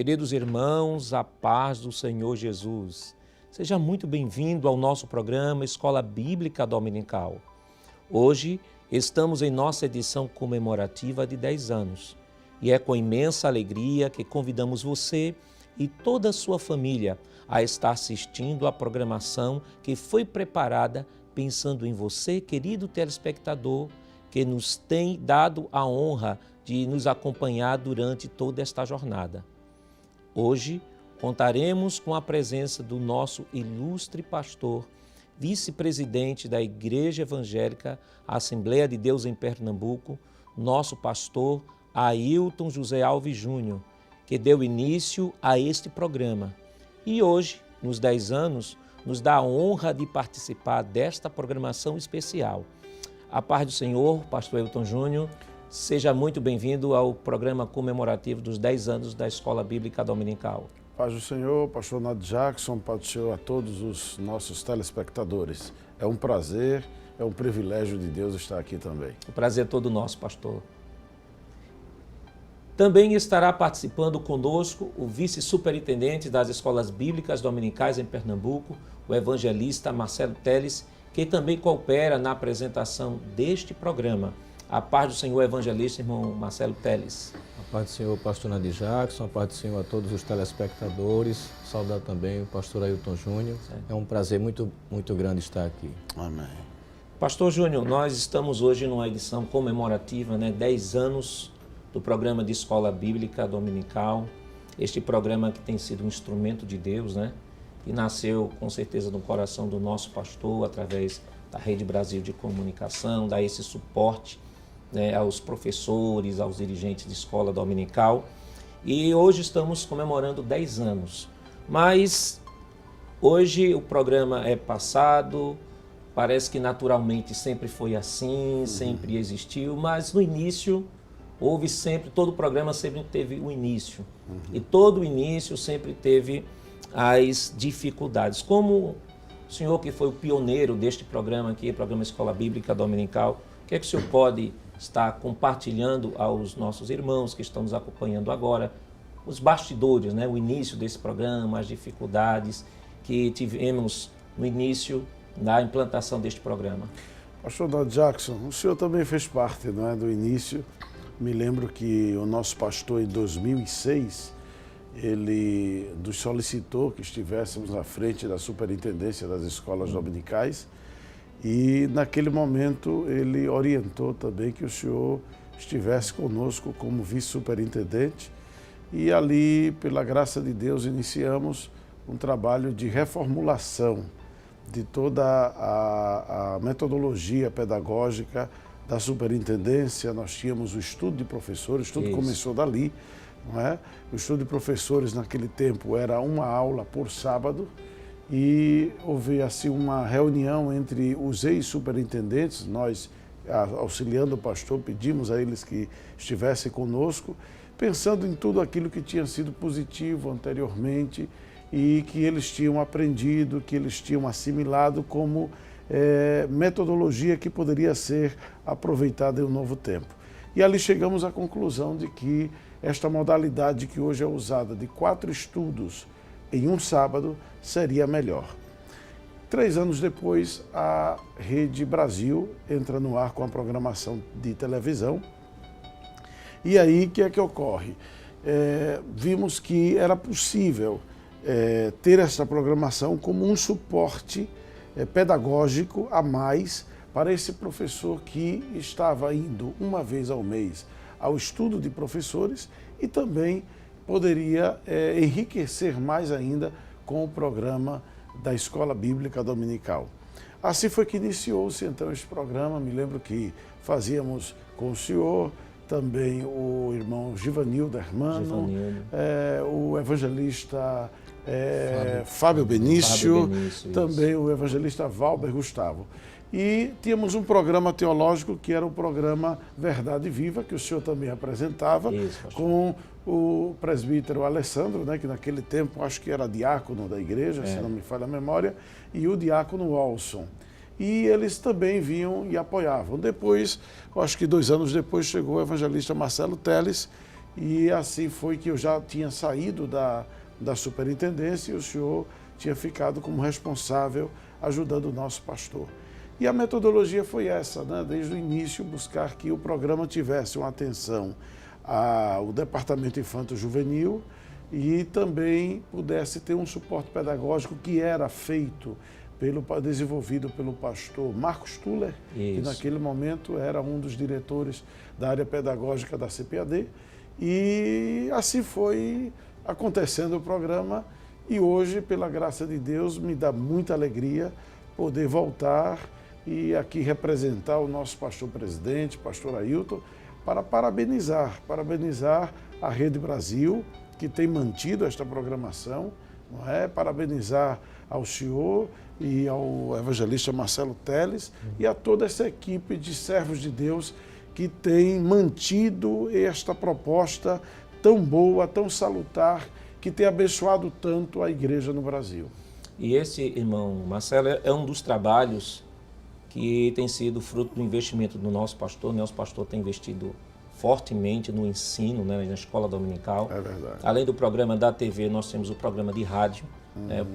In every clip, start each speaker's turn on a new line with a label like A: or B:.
A: Queridos irmãos, a paz do Senhor Jesus. Seja muito bem-vindo ao nosso programa Escola Bíblica Dominical. Hoje estamos em nossa edição comemorativa de 10 anos e é com imensa alegria que convidamos você e toda a sua família a estar assistindo à programação que foi preparada pensando em você, querido telespectador, que nos tem dado a honra de nos acompanhar durante toda esta jornada. Hoje contaremos com a presença do nosso ilustre pastor, vice-presidente da Igreja Evangélica Assembleia de Deus em Pernambuco, nosso pastor Ailton José Alves Júnior, que deu início a este programa. E hoje, nos 10 anos, nos dá a honra de participar desta programação especial. A paz do Senhor, pastor Ailton Júnior. Seja muito bem-vindo ao programa comemorativo dos 10 anos da Escola Bíblica Dominical.
B: Paz do Senhor, pastor Nado Jackson, paz do Senhor a todos os nossos telespectadores. É um prazer, é um privilégio de Deus estar aqui também.
A: O prazer é todo nosso, pastor. Também estará participando conosco o vice-superintendente das Escolas Bíblicas Dominicais em Pernambuco, o evangelista Marcelo Teles, que também coopera na apresentação deste programa. A paz do Senhor, evangelista, irmão Marcelo Teles.
C: A paz do Senhor, pastor Nado Jackson, a paz do Senhor a todos os telespectadores. Saudar também o pastor Ailton Júnior. É um prazer muito grande estar aqui.
B: Amém.
A: Pastor Júnior, nós estamos hoje numa edição comemorativa, 10 anos do programa de Escola Bíblica Dominical. Este programa que tem sido um instrumento de Deus, que nasceu com certeza no coração do nosso pastor, através da Rede Brasil de Comunicação, dá esse suporte aos professores, aos dirigentes de escola dominical. E hoje estamos comemorando 10 anos. Mas hoje o programa é passado, parece que naturalmente sempre foi assim, sempre existiu, mas no início houve sempre, todo programa sempre teve um início. E todo início sempre teve as dificuldades. Como o senhor que foi o pioneiro deste programa aqui, programa Escola Bíblica Dominical, o que é que o senhor pode estar compartilhando aos nossos irmãos que estão nos acompanhando agora, os bastidores, o início desse programa, as dificuldades que tivemos no início da implantação deste programa?
B: Pastor Nado Jackson, o senhor também fez parte do início. Me lembro que o nosso pastor, em 2006, ele nos solicitou que estivéssemos à frente da superintendência das escolas dominicais e, naquele momento, ele orientou também que o senhor estivesse conosco como vice-superintendente e ali, pela graça de Deus, iniciamos um trabalho de reformulação de toda a metodologia pedagógica da superintendência. Nós tínhamos o estudo de professores, tudo começou dali. O estudo de professores naquele tempo era uma aula por sábado e houve assim uma reunião entre os ex-superintendentes. Nós, auxiliando o pastor, pedimos a eles que estivessem conosco, pensando em tudo aquilo que tinha sido positivo anteriormente e que eles tinham aprendido, que eles tinham assimilado como metodologia que poderia ser aproveitada em um novo tempo. E ali chegamos à conclusão de que esta modalidade que hoje é usada de 4 estudos em um sábado seria melhor. 3 anos depois, a Rede Brasil entra no ar com a programação de televisão. E aí, o que é que ocorre? Vimos que era possível ter essa programação como um suporte pedagógico a mais para esse professor que estava indo uma vez ao mês ao estudo de professores e também poderia enriquecer mais ainda com o programa da Escola Bíblica Dominical. Assim foi que iniciou-se então este programa. Me lembro que fazíamos com o senhor, também o irmão Givanildo Hermano, o evangelista Fábio Benício, também o evangelista Valber Gustavo. E tínhamos um programa teológico que era o programa Verdade Viva, que o senhor também apresentava, com o presbítero Alessandro, que naquele tempo acho que era diácono da igreja, se não me falha a memória, e o diácono Walson. E eles também vinham e apoiavam. Depois, acho que 2 anos depois, chegou o evangelista Marcelo Teles, e assim foi que eu já tinha saído da superintendência e o senhor tinha ficado como responsável ajudando o nosso pastor. E a metodologia foi essa, né? Desde o início, buscar que o programa tivesse uma atenção ao departamento infanto-juvenil e também pudesse ter um suporte pedagógico que era feito, desenvolvido pelo pastor Marcos Tuller, que naquele momento era um dos diretores da área pedagógica da CPAD. E assim foi acontecendo o programa e hoje, pela graça de Deus, me dá muita alegria poder voltar e aqui representar o nosso pastor presidente, pastor Ailton, para parabenizar a Rede Brasil, que tem mantido esta programação, não é? Parabenizar ao senhor e ao evangelista Marcelo Teles e a toda essa equipe de servos de Deus que tem mantido esta proposta tão boa, tão salutar, que tem abençoado tanto a igreja no Brasil.
A: E esse, irmão Marcelo, é um dos trabalhos que tem sido fruto do investimento do nosso pastor. Nosso pastor tem investido fortemente no ensino, né, na escola dominical.
B: É verdade.
A: Além do programa da TV, nós temos o programa de rádio.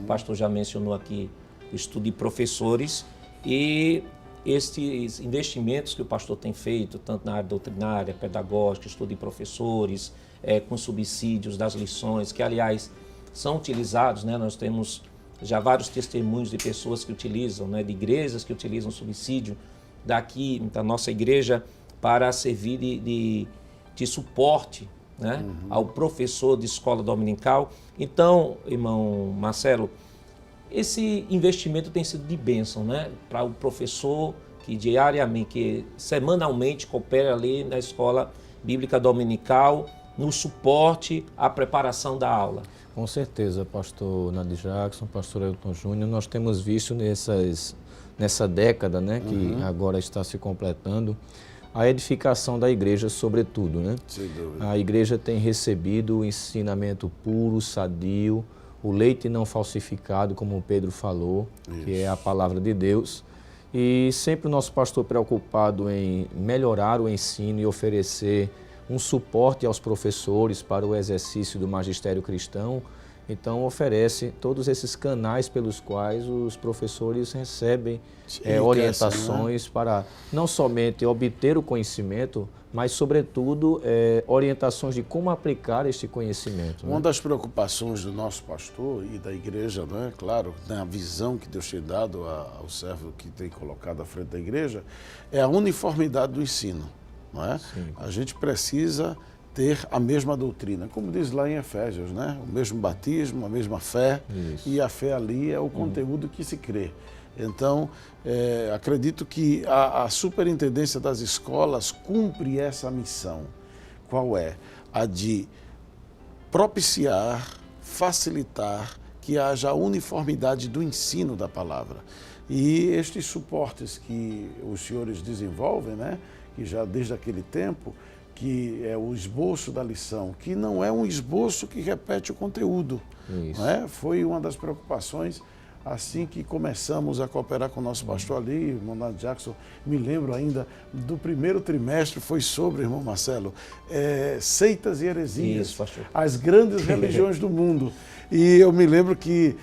A: O pastor já mencionou aqui o estudo de professores. E estes investimentos que o pastor tem feito, tanto na área doutrinária, pedagógica, estudo de professores, com subsídios das lições, que, aliás, são utilizados, né? Nós temos já vários testemunhos de pessoas que utilizam, né, de igrejas que utilizam subsídio daqui da nossa igreja para servir de suporte, né, ao professor de escola dominical. Então, irmão Marcelo, esse investimento tem sido de bênção, né, para o professor que diariamente, que semanalmente coopera ali na escola bíblica dominical, no suporte à preparação da aula.
C: Com certeza, pastor Nadir Jackson, pastor Ailton Júnior, nós temos visto nessa década, né, que agora está se completando, a edificação da igreja, sobretudo, né?
B: Sem dúvida.
C: A igreja tem recebido o ensinamento puro, sadio, o leite não falsificado, como o Pedro falou, que é a palavra de Deus. E sempre o nosso pastor preocupado em melhorar o ensino e oferecer um suporte aos professores para o exercício do magistério cristão. Então, oferece todos esses canais pelos quais os professores recebem orientações, né, para não somente obter o conhecimento, mas, sobretudo, orientações de como aplicar este conhecimento.
B: Uma das preocupações do nosso pastor e da igreja, né, claro, na visão que Deus tem dado ao servo que tem colocado à frente da igreja, é a uniformidade do ensino. Não é? A gente precisa ter a mesma doutrina, como diz lá em Efésios, né? O mesmo batismo, a mesma fé. Isso. E a fé ali é o conteúdo que se crê. Então, acredito que a superintendência das escolas cumpre essa missão. Qual é? A de propiciar, facilitar que haja uniformidade do ensino da palavra. E estes suportes que os senhores desenvolvem, né, que já desde aquele tempo, que é o esboço da lição, que não é um esboço que repete o conteúdo. Não é? Foi uma das preocupações assim que começamos a cooperar com o nosso pastor ali, irmão Nadir Jackson. Me lembro ainda do primeiro trimestre, foi sobre, irmão Marcelo, seitas e heresias. Isso, as grandes religiões do mundo. E eu me lembro que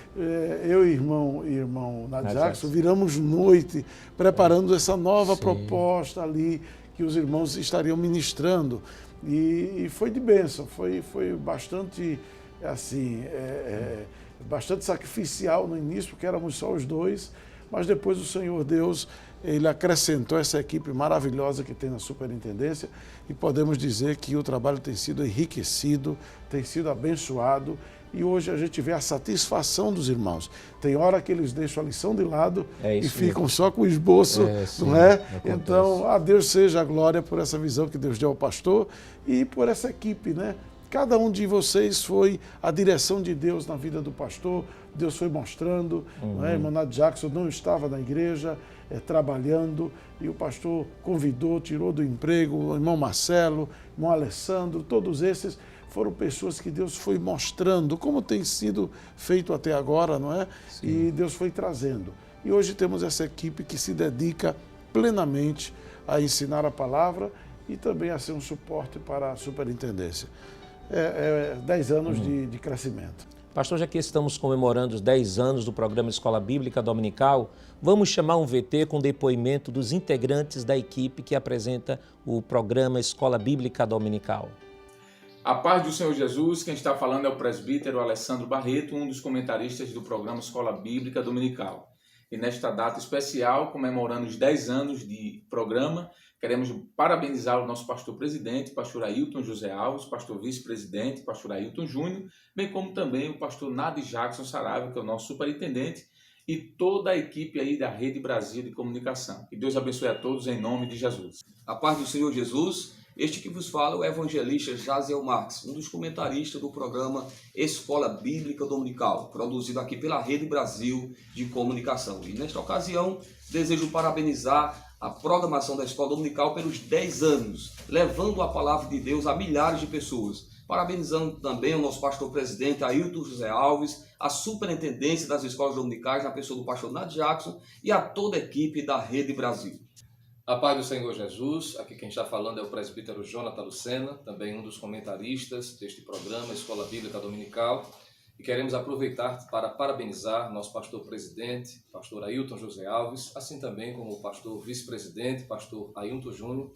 B: eu e irmão Nadir Jackson viramos noite preparando essa nova proposta ali que os irmãos estariam ministrando. E foi de bênção, foi bastante assim, bastante sacrificial no início, porque éramos só os dois, mas depois o Senhor Deus, Ele acrescentou essa equipe maravilhosa que tem na superintendência e podemos dizer que o trabalho tem sido enriquecido, tem sido abençoado e hoje a gente vê a satisfação dos irmãos. Tem hora que eles deixam a lição de lado e ficam só com o esboço, não é? Acontece. Então, a Deus seja a glória por essa visão que Deus deu ao pastor e por essa equipe, né? Cada um de vocês foi a direção de Deus na vida do pastor, Deus foi mostrando, não é? Irmão Nadir Jackson não estava na igreja, trabalhando, e o pastor convidou, tirou do emprego, o irmão Marcelo, o irmão Alessandro, todos esses foram pessoas que Deus foi mostrando, como tem sido feito até agora, não é? Sim. E Deus foi trazendo. E hoje temos essa equipe que se dedica plenamente a ensinar a palavra e também a ser um suporte para a superintendência. 10 anos de crescimento.
A: Pastor, já que estamos comemorando os 10 anos do programa Escola Bíblica Dominical, vamos chamar um VT com depoimento dos integrantes da equipe que apresenta o programa Escola Bíblica Dominical.
D: A paz do Senhor Jesus, quem está falando é o presbítero Alessandro Barreto, um dos comentaristas do programa Escola Bíblica Dominical. E nesta data especial, comemorando os 10 anos de programa, queremos parabenizar o nosso pastor presidente, pastor Ailton José Alves, pastor vice-presidente, pastor Ailton Júnior, bem como também o pastor Nadi Jackson Saraiva, que é o nosso superintendente, e toda a equipe aí da Rede Brasil de Comunicação. Que Deus abençoe a todos em nome de Jesus.
E: A paz do Senhor Jesus. Este que vos fala é o evangelista Jaziel Marques, um dos comentaristas do programa Escola Bíblica Dominical, produzido aqui pela Rede Brasil de Comunicação. E nesta ocasião, desejo parabenizar a programação da Escola Dominical pelos 10 anos, levando a palavra de Deus a milhares de pessoas. Parabenizando também o nosso pastor presidente Ailton José Alves, a superintendência das escolas dominicais, na pessoa do pastor Nadi Jackson, e a toda a equipe da Rede Brasil.
F: A paz do Senhor Jesus, aqui quem está falando é o presbítero Jonathan Lucena, também um dos comentaristas deste programa Escola Bíblica Dominical, e queremos aproveitar para parabenizar nosso pastor presidente, pastor Ailton José Alves, assim também como o pastor vice-presidente, pastor Ailton Júnior,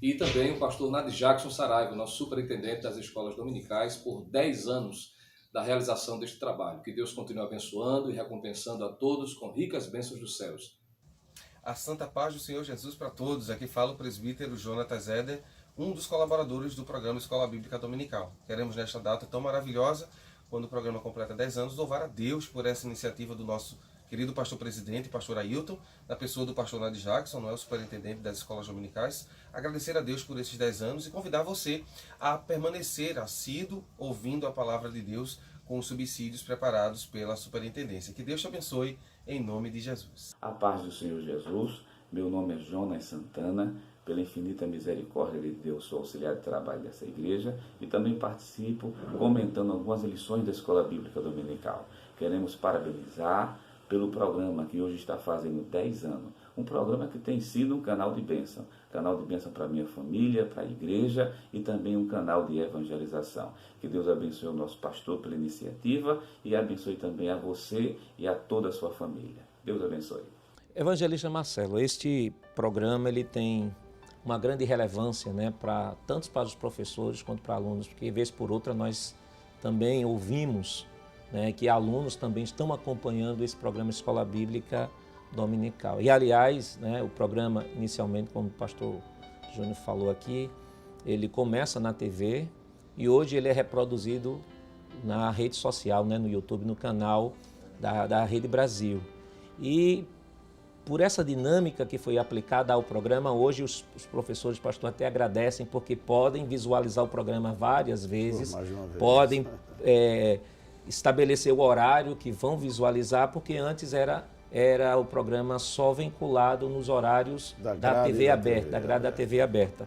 F: e também o pastor Nadi Jackson Saraiva, nosso superintendente das escolas dominicais, por 10 anos da realização deste trabalho. Que Deus continue abençoando e recompensando a todos com ricas bênçãos dos céus.
G: A santa paz do Senhor Jesus para todos. Aqui fala o presbítero Jonathan Zeder, um dos colaboradores do programa Escola Bíblica Dominical. Queremos nesta data tão maravilhosa, quando o programa completa 10 anos, louvar a Deus por essa iniciativa do nosso querido pastor presidente, pastor Ailton, na pessoa do pastor Nadi Jackson, não é o superintendente das escolas dominicais. Agradecer a Deus por esses 10 anos e convidar você a permanecer assíduo ouvindo a palavra de Deus com os subsídios preparados pela superintendência. Que Deus te abençoe em nome de Jesus.
H: A paz do Senhor Jesus. Meu nome é Jonas Santana. Pela infinita misericórdia de Deus, sou auxiliar de trabalho dessa igreja e também participo comentando algumas lições da Escola Bíblica Dominical. Queremos parabenizar pelo programa que hoje está fazendo 10 anos. Um programa que tem sido um canal de bênção para a minha família, para a igreja e também um canal de evangelização. Que Deus abençoe o nosso pastor pela iniciativa e abençoe também a você e a toda a sua família. Deus abençoe.
A: Evangelista Marcelo, este programa ele tem uma grande relevância, né, tanto para os professores quanto para alunos, porque vez por outra nós também ouvimos, né, que alunos também estão acompanhando esse programa Escola Bíblica Dominical. E, aliás, né, o programa, inicialmente, como o pastor Júnior falou aqui, ele começa na TV e hoje ele é reproduzido na rede social, né, no YouTube, no canal da Rede Brasil. E por essa dinâmica que foi aplicada ao programa, hoje os professores, pastor, até agradecem porque podem visualizar o programa várias vezes, podem estabelecer o horário que vão visualizar, porque antes era o programa só vinculado nos horários da TV aberta, da grade da TV aberta.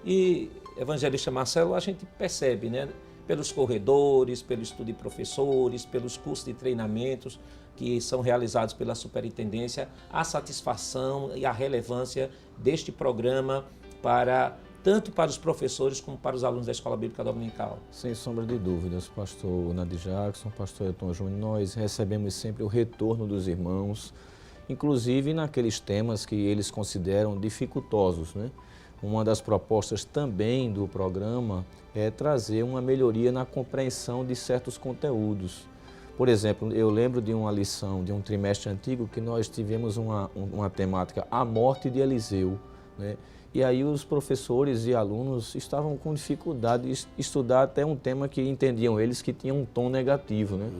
A: E, evangelista Marcelo, a gente percebe, né, pelos corredores, pelo estudo de professores, pelos cursos de treinamentos que são realizados pela superintendência, a satisfação e a relevância deste programa tanto para os professores como para os alunos da Escola Bíblica Dominical.
C: Sem sombra de dúvidas, pastor Nadi Jackson, pastor Ailton Júnior, nós recebemos sempre o retorno dos irmãos, inclusive naqueles temas que eles consideram dificultosos, né? Uma das propostas também do programa é trazer uma melhoria na compreensão de certos conteúdos. Por exemplo, eu lembro de uma lição de um trimestre antigo que nós tivemos uma temática, a morte de Eliseu, né? E aí os professores e alunos estavam com dificuldade de estudar até um tema que entendiam eles que tinha um tom negativo, né?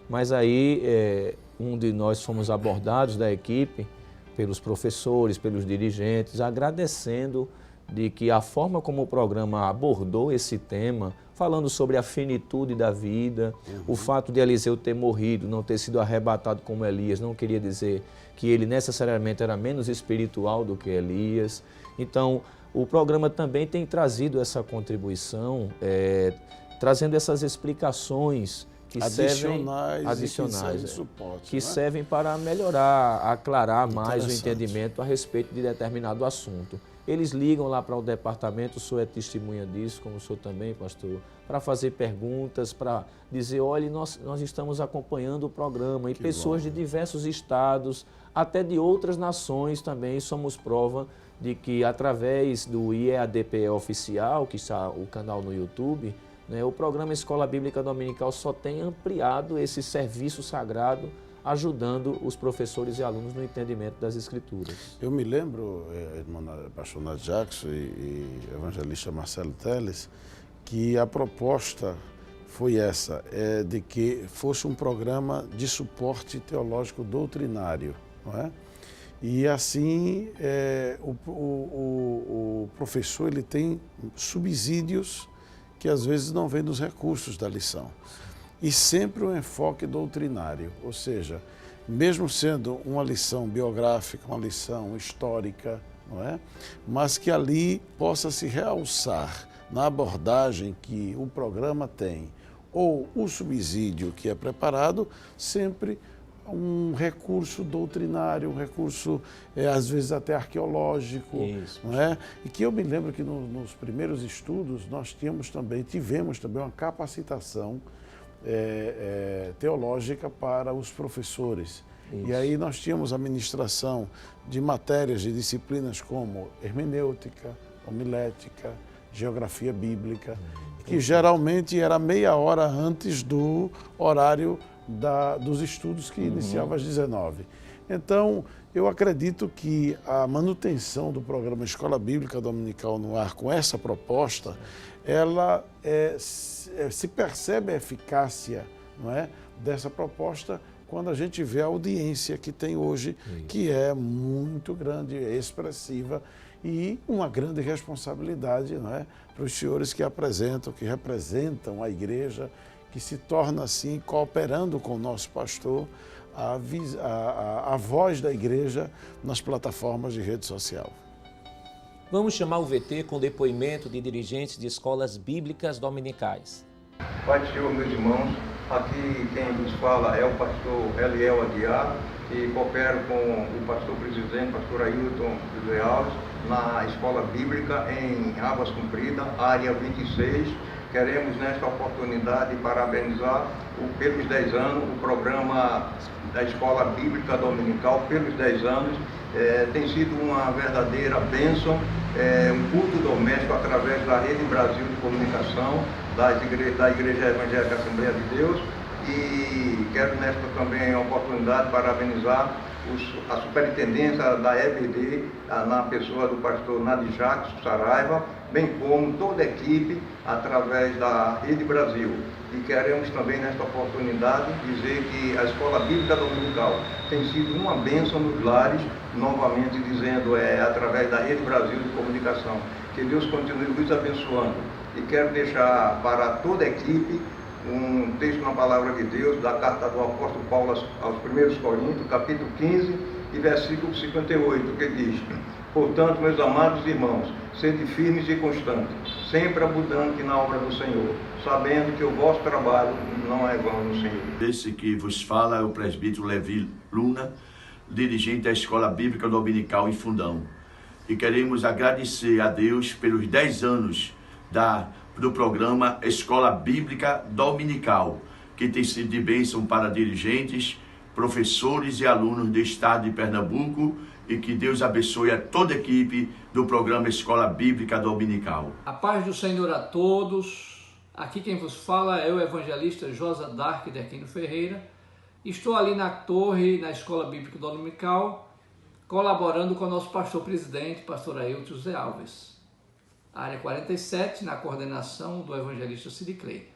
C: Mas aí um de nós fomos abordados da equipe pelos professores, pelos dirigentes, agradecendo de que a forma como o programa abordou esse tema, falando sobre a finitude da vida, o fato de Eliseu ter morrido, não ter sido arrebatado como Elias, não queria dizer que ele necessariamente era menos espiritual do que Elias. Então, o programa também tem trazido essa contribuição, trazendo essas explicações que servem para melhorar, aclarar mais o entendimento a respeito de determinado assunto. eles ligam lá para o departamento, o senhor é testemunha disso, como o senhor também, pastor, para fazer perguntas, para dizer, olha, nós estamos acompanhando o programa, e pessoas de diversos estados, até de outras nações também, somos prova de que através do IEADPE Oficial, que está o canal no YouTube, né, o programa Escola Bíblica Dominical só tem ampliado esse serviço sagrado, ajudando os professores e alunos no entendimento das Escrituras.
B: Eu me lembro, irmão pastor Nath Jackson e evangelista Marcelo Teles, que a proposta foi essa, de que fosse um programa de suporte teológico doutrinário, não é? E assim, o professor ele tem subsídios que às vezes não vêm dos recursos da lição. E sempre um enfoque doutrinário, ou seja, mesmo sendo uma lição biográfica, uma lição histórica, não é? Mas que ali possa se realçar na abordagem que o programa tem, ou o subsídio que é preparado, sempre um recurso doutrinário, um recurso, às vezes até arqueológico. Isso. Não é? E que eu me lembro que nos primeiros estudos nós tivemos também uma capacitação teológica para os professores. Isso. E aí nós tínhamos a ministração de matérias, de disciplinas como hermenêutica, homilética, geografia bíblica, que geralmente era meia hora antes do horário dos estudos que iniciava às 19. Então, eu acredito que a manutenção do programa Escola Bíblica Dominical no ar com essa proposta, ela se percebe a eficácia, não é, dessa proposta quando a gente vê a audiência que tem hoje, que é muito grande, é expressiva e uma grande responsabilidade, não é, para os senhores que representam a igreja, que se torna assim, cooperando com o nosso pastor, a voz da igreja nas plataformas de rede social.
A: Vamos chamar o VT com depoimento de dirigentes de escolas bíblicas dominicais.
I: Pai do Senhor, meus irmãos, aqui quem vos fala é o pastor Eliel Aguiar, que coopera com o pastor presidente, pastor Ailton José Alves, na escola bíblica em Águas Compridas, área 26. Queremos nesta oportunidade parabenizar pelos 10 anos, o programa da Escola Bíblica Dominical pelos 10 anos. Tem sido uma verdadeira bênção, um culto doméstico através da Rede Brasil de Comunicação, da Igreja Evangélica Assembleia de Deus. E quero nesta também oportunidade parabenizar a superintendência da EBD, na pessoa do pastor Nath Jackson Saraiva, bem como toda a equipe através da Rede Brasil. E queremos também nesta oportunidade dizer que a Escola Bíblica Dominical tem sido uma bênção nos lares, novamente dizendo, através da Rede Brasil de Comunicação. Que Deus continue nos abençoando. E quero deixar para toda a equipe um texto na Palavra de Deus, da carta do apóstolo Paulo aos 1 Coríntios, capítulo 15 e versículo 58, que diz: portanto, meus amados irmãos, sede firmes e constantes, sempre abundante na obra do Senhor, sabendo que o vosso trabalho não é vão no Senhor.
J: Esse que vos fala é o presbítero Levi Luna, dirigente da Escola Bíblica Dominical em Fundão. E queremos agradecer a Deus pelos 10 anos do programa Escola Bíblica Dominical, que tem sido de bênção para dirigentes, professores e alunos do estado de Pernambuco, e que Deus abençoe a toda a equipe do programa Escola Bíblica Dominical.
K: A paz do Senhor a todos. Aqui quem vos fala é o evangelista Josa Dark de Aquino Ferreira. Estou ali na torre, na Escola Bíblica Dominical, colaborando com o nosso pastor presidente, pastor Ailton José Alves. Área 47, na coordenação do evangelista Cid Clay.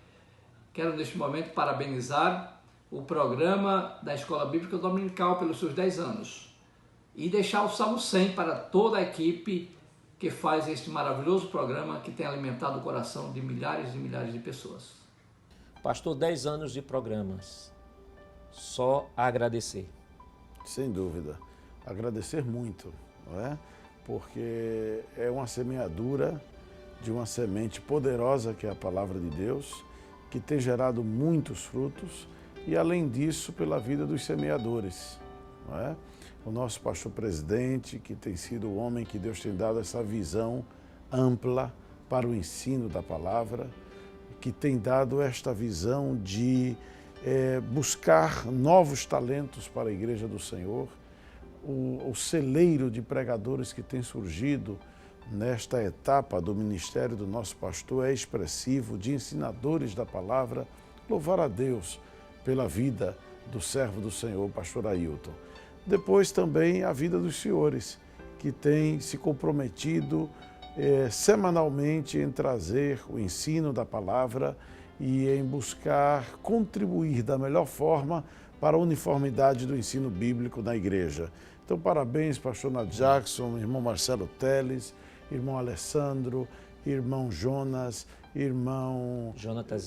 K: Quero neste momento parabenizar o programa da Escola Bíblica Dominical pelos seus 10 anos e deixar o Salmo 100 para toda a equipe que faz este maravilhoso programa que tem alimentado o coração de milhares e milhares de pessoas.
A: Pastor, 10 anos de programas, só a agradecer.
B: Sem dúvida, agradecer muito, não é? Porque é uma semeadura de uma semente poderosa que é a Palavra de Deus, que tem gerado muitos frutos e, além disso, pela vida dos semeadores, não é? O nosso pastor presidente, que tem sido o homem que Deus tem dado essa visão ampla para o ensino da palavra, que tem dado esta visão de buscar novos talentos para a Igreja do Senhor, o celeiro de pregadores que tem surgido nesta etapa do ministério do nosso pastor é expressivo, de ensinadores da palavra. Louvar a Deus pela vida do servo do Senhor, pastor Ailton. Depois também a vida dos senhores, que têm se comprometido semanalmente em trazer o ensino da palavra e em buscar contribuir da melhor forma para a uniformidade do ensino bíblico na igreja. Então, parabéns, pastor Nath Jackson, irmão Marcelo Teles, irmão Alessandro, irmão Jonas, irmão Jonatas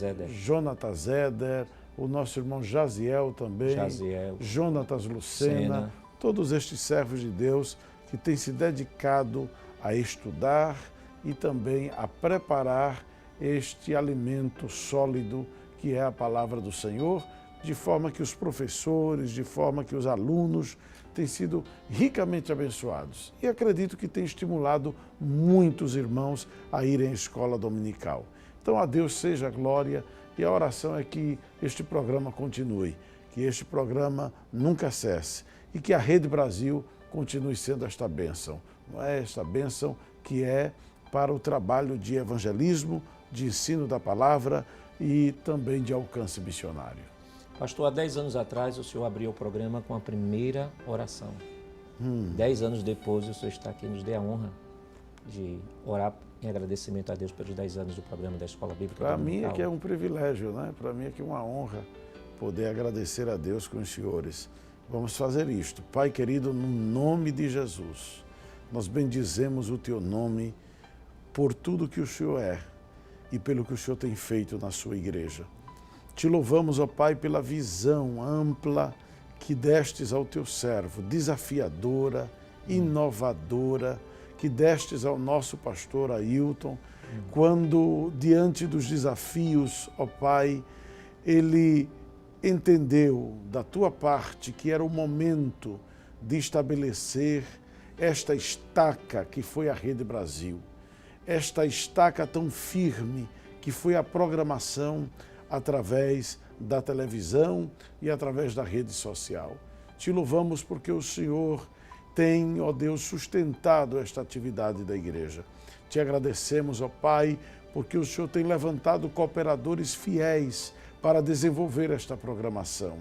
B: Zeder, o nosso irmão Jaziel também, Jonatas Lucena, todos estes servos de Deus que têm se dedicado a estudar e também a preparar este alimento sólido que é a palavra do Senhor, de forma que os professores, de forma que os alunos têm sido ricamente abençoados. E acredito que tem estimulado muitos irmãos a irem à escola dominical. Então, a Deus seja a glória, e a oração é que este programa continue, que este programa nunca cesse e que a Rede Brasil continue sendo esta bênção. Não é esta bênção que é para o trabalho de evangelismo, de ensino da palavra e também de alcance missionário.
A: Pastor, há 10 anos atrás o senhor abriu o programa com a primeira oração. 10 anos depois o senhor está aqui, nos dê a honra de orar em agradecimento a Deus pelos 10 anos do programa da Escola Bíblica Dominical.
B: Para mim é que é um privilégio, né? Para mim é que é uma honra poder agradecer a Deus com os senhores. Vamos fazer isto. Pai querido, no nome de Jesus, nós bendizemos o Teu nome por tudo que o Senhor é e pelo que o Senhor tem feito na sua igreja. Te louvamos, ó Pai, pela visão ampla que destes ao Teu servo, desafiadora, inovadora, que destes ao nosso pastor Ailton, quando, diante dos desafios, ó Pai, ele entendeu da Tua parte que era o momento de estabelecer esta estaca que foi a Rede Brasil, esta estaca tão firme que foi a programação através da televisão e através da rede social. Te louvamos porque o Senhor tem, ó Deus, sustentado esta atividade da igreja. Te agradecemos, ó Pai, porque o Senhor tem levantado cooperadores fiéis para desenvolver esta programação.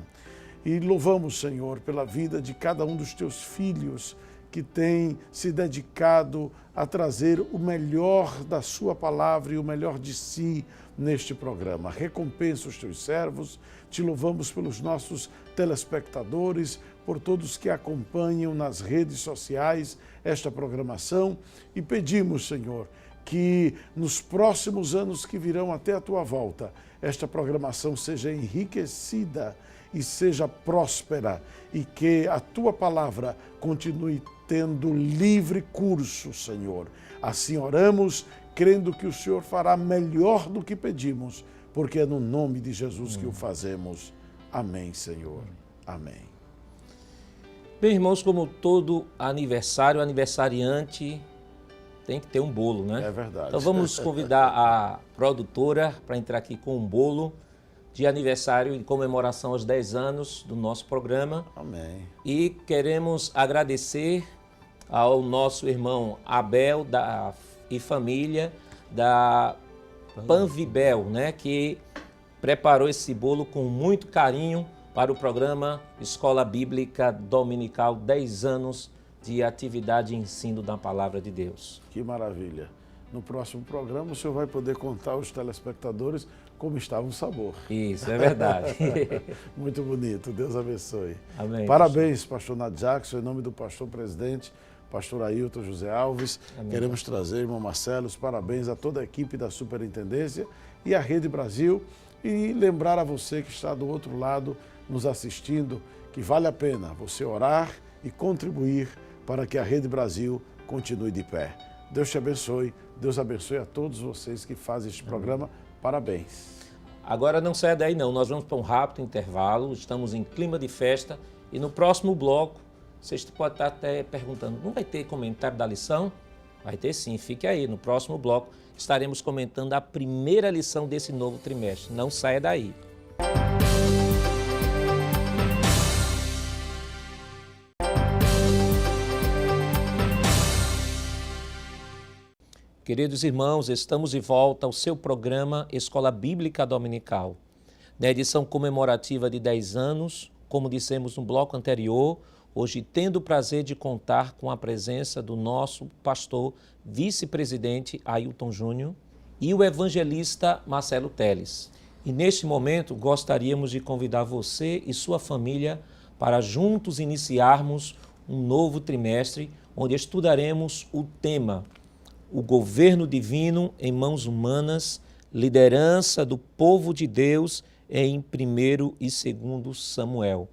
B: E louvamos, Senhor, pela vida de cada um dos Teus filhos que tem se dedicado a trazer o melhor da sua palavra e o melhor de si neste programa. Recompensa os Teus servos, te louvamos pelos nossos telespectadores, por todos que acompanham nas redes sociais esta programação e pedimos, Senhor, que nos próximos anos que virão até a Tua volta, esta programação seja enriquecida e seja próspera e que a Tua palavra continue tendo livre curso, Senhor. Assim oramos, crendo que o Senhor fará melhor do que pedimos, porque é no nome de Jesus que o fazemos. Amém, Senhor. Amém.
A: Bem, irmãos, como todo aniversário, aniversariante tem que ter um bolo, né?
B: É verdade.
A: Então vamos convidar a produtora para entrar aqui com um bolo de aniversário em comemoração aos 10 anos do nosso programa.
B: Amém.
A: E queremos agradecer ao nosso irmão Abel e família da Panvibel, né, que preparou esse bolo com muito carinho para o programa Escola Bíblica Dominical, 10 anos de atividade e ensino da Palavra de Deus.
B: Que maravilha. No próximo programa o senhor vai poder contar aos telespectadores como estava o sabor.
A: Isso, é verdade.
B: Muito bonito, Deus abençoe.
A: Amém.
B: Parabéns, pastor Nath Jackson, em nome do pastor presidente, pastor Ailton José Alves.
A: Amém.
B: Queremos trazer, irmão Marcelo, os parabéns a toda a equipe da Superintendência e a Rede Brasil e lembrar a você que está do outro lado nos assistindo que vale a pena você orar e contribuir para que a Rede Brasil continue de pé. Deus te abençoe, Deus abençoe a todos vocês que fazem este programa. Parabéns.
A: Agora não saia daí não, nós vamos para um rápido intervalo, estamos em clima de festa e no próximo bloco Vocês podem estar até perguntando, não vai ter comentário da lição? Vai ter sim, fique aí. No próximo bloco estaremos comentando a primeira lição desse novo trimestre. Não saia daí. Queridos irmãos, estamos de volta ao seu programa Escola Bíblica Dominical. Na edição comemorativa de 10 anos, como dissemos no bloco anterior, hoje tendo o prazer de contar com a presença do nosso pastor vice-presidente Ailton Júnior e o evangelista Marcelo Teles. E neste momento gostaríamos de convidar você e sua família para juntos iniciarmos um novo trimestre onde estudaremos o tema o governo divino em mãos humanas, liderança do povo de Deus em 1º e 2º Samuel.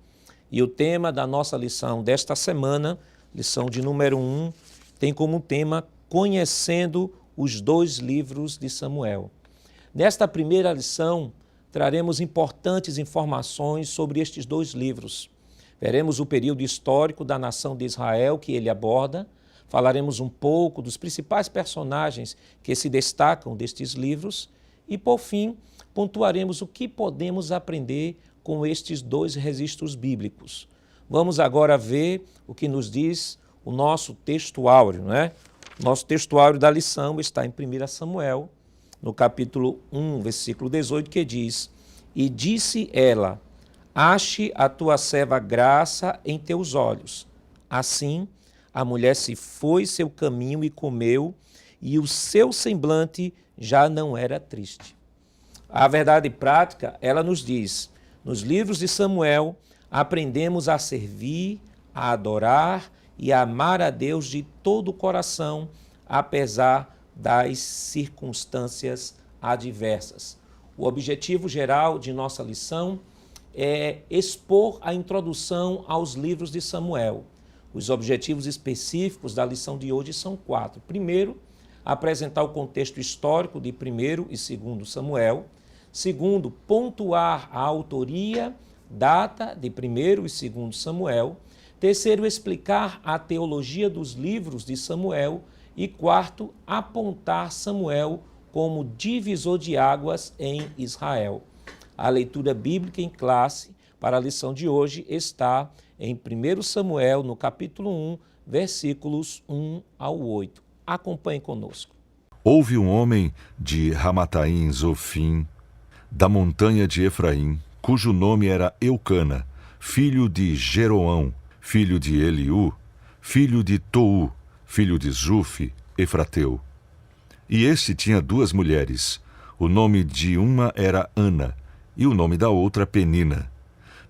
A: E o tema da nossa lição desta semana, lição de número 1, tem como tema Conhecendo os 2 livros de Samuel. Nesta primeira lição, traremos importantes informações sobre estes 2 livros. Veremos o período histórico da nação de Israel que ele aborda, falaremos um pouco dos principais personagens que se destacam destes livros e, por fim, pontuaremos o que podemos aprender com estes 2 registros bíblicos. Vamos agora ver o que nos diz o nosso texto áureo, né? Nosso texto áureo da lição está em 1 Samuel, no capítulo 1, versículo 18, que diz: E disse ela, ache a tua serva graça em teus olhos. Assim, a mulher se foi seu caminho e comeu, e o seu semblante já não era triste. A verdade prática, ela nos diz, nos livros de Samuel, aprendemos a servir, a adorar e a amar a Deus de todo o coração, apesar das circunstâncias adversas. O objetivo geral de nossa lição é expor a introdução aos livros de Samuel. Os objetivos específicos da lição de hoje são 4. Primeiro, apresentar o contexto histórico de 1º e 2º Samuel. Segundo, pontuar a autoria, data de 1º e 2º Samuel. Terceiro, explicar a teologia dos livros de Samuel. E quarto, apontar Samuel como divisor de águas em Israel. A leitura bíblica em classe para a lição de hoje está em 1 Samuel, no capítulo 1, versículos 1 ao 8. Acompanhe conosco.
L: Houve um homem de Ramataim Zofim, da montanha de Efraim, cujo nome era Eucana, filho de Jeroão, filho de Eliú, filho de Tou, filho de Zufi, Efrateu. E este tinha 2 mulheres. O nome de uma era Ana, e o nome da outra Penina.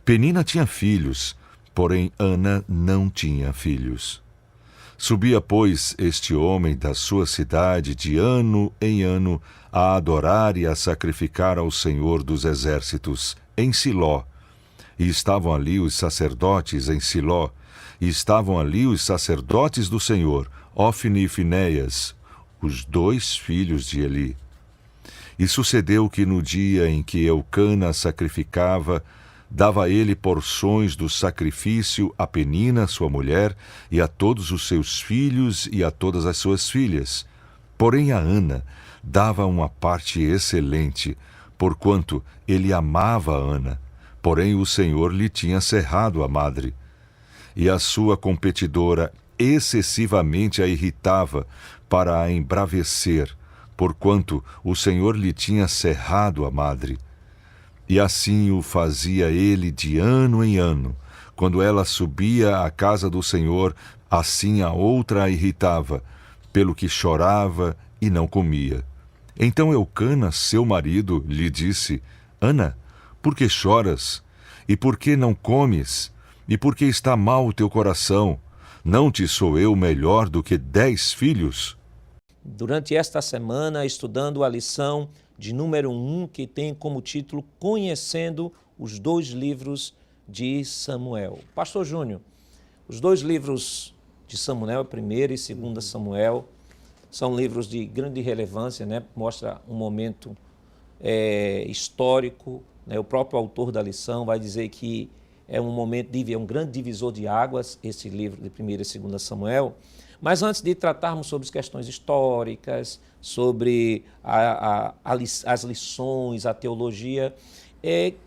L: Penina tinha filhos, porém Ana não tinha filhos. Subia, pois, este homem da sua cidade de ano em ano a adorar e a sacrificar ao Senhor dos Exércitos, em Siló. E estavam ali os sacerdotes em Siló, e estavam ali os sacerdotes do Senhor, Ofni e Finéias, os 2 filhos de Eli. E sucedeu que no dia em que Eucana sacrificava, dava ele porções do sacrifício a Penina, sua mulher, e a todos os seus filhos e a todas as suas filhas. Porém a Ana dava uma parte excelente, porquanto ele amava a Ana, porém o Senhor lhe tinha cerrado a madre. E a sua competidora excessivamente a irritava para a embravecer, porquanto o Senhor lhe tinha cerrado a madre. E assim o fazia ele de ano em ano. Quando ela subia à casa do Senhor, assim a outra a irritava, pelo que chorava e não comia. Então Eucana, seu marido, lhe disse: Ana, por que choras? E por que não comes? E por que está mal o teu coração? Não te sou eu melhor do que 10 filhos?
A: Durante esta semana, estudando a lição de número 1, que tem como título Conhecendo os 2 livros de Samuel. Pastor Júnior, os 2 livros de Samuel, 1º e 2º Samuel, são livros de grande relevância, né? Mostra um momento histórico, né? O próprio autor da lição vai dizer que é um momento, é um grande divisor de águas, esse livro de 1 e 2 Samuel. Mas antes de tratarmos sobre as questões históricas, sobre as lições, a teologia,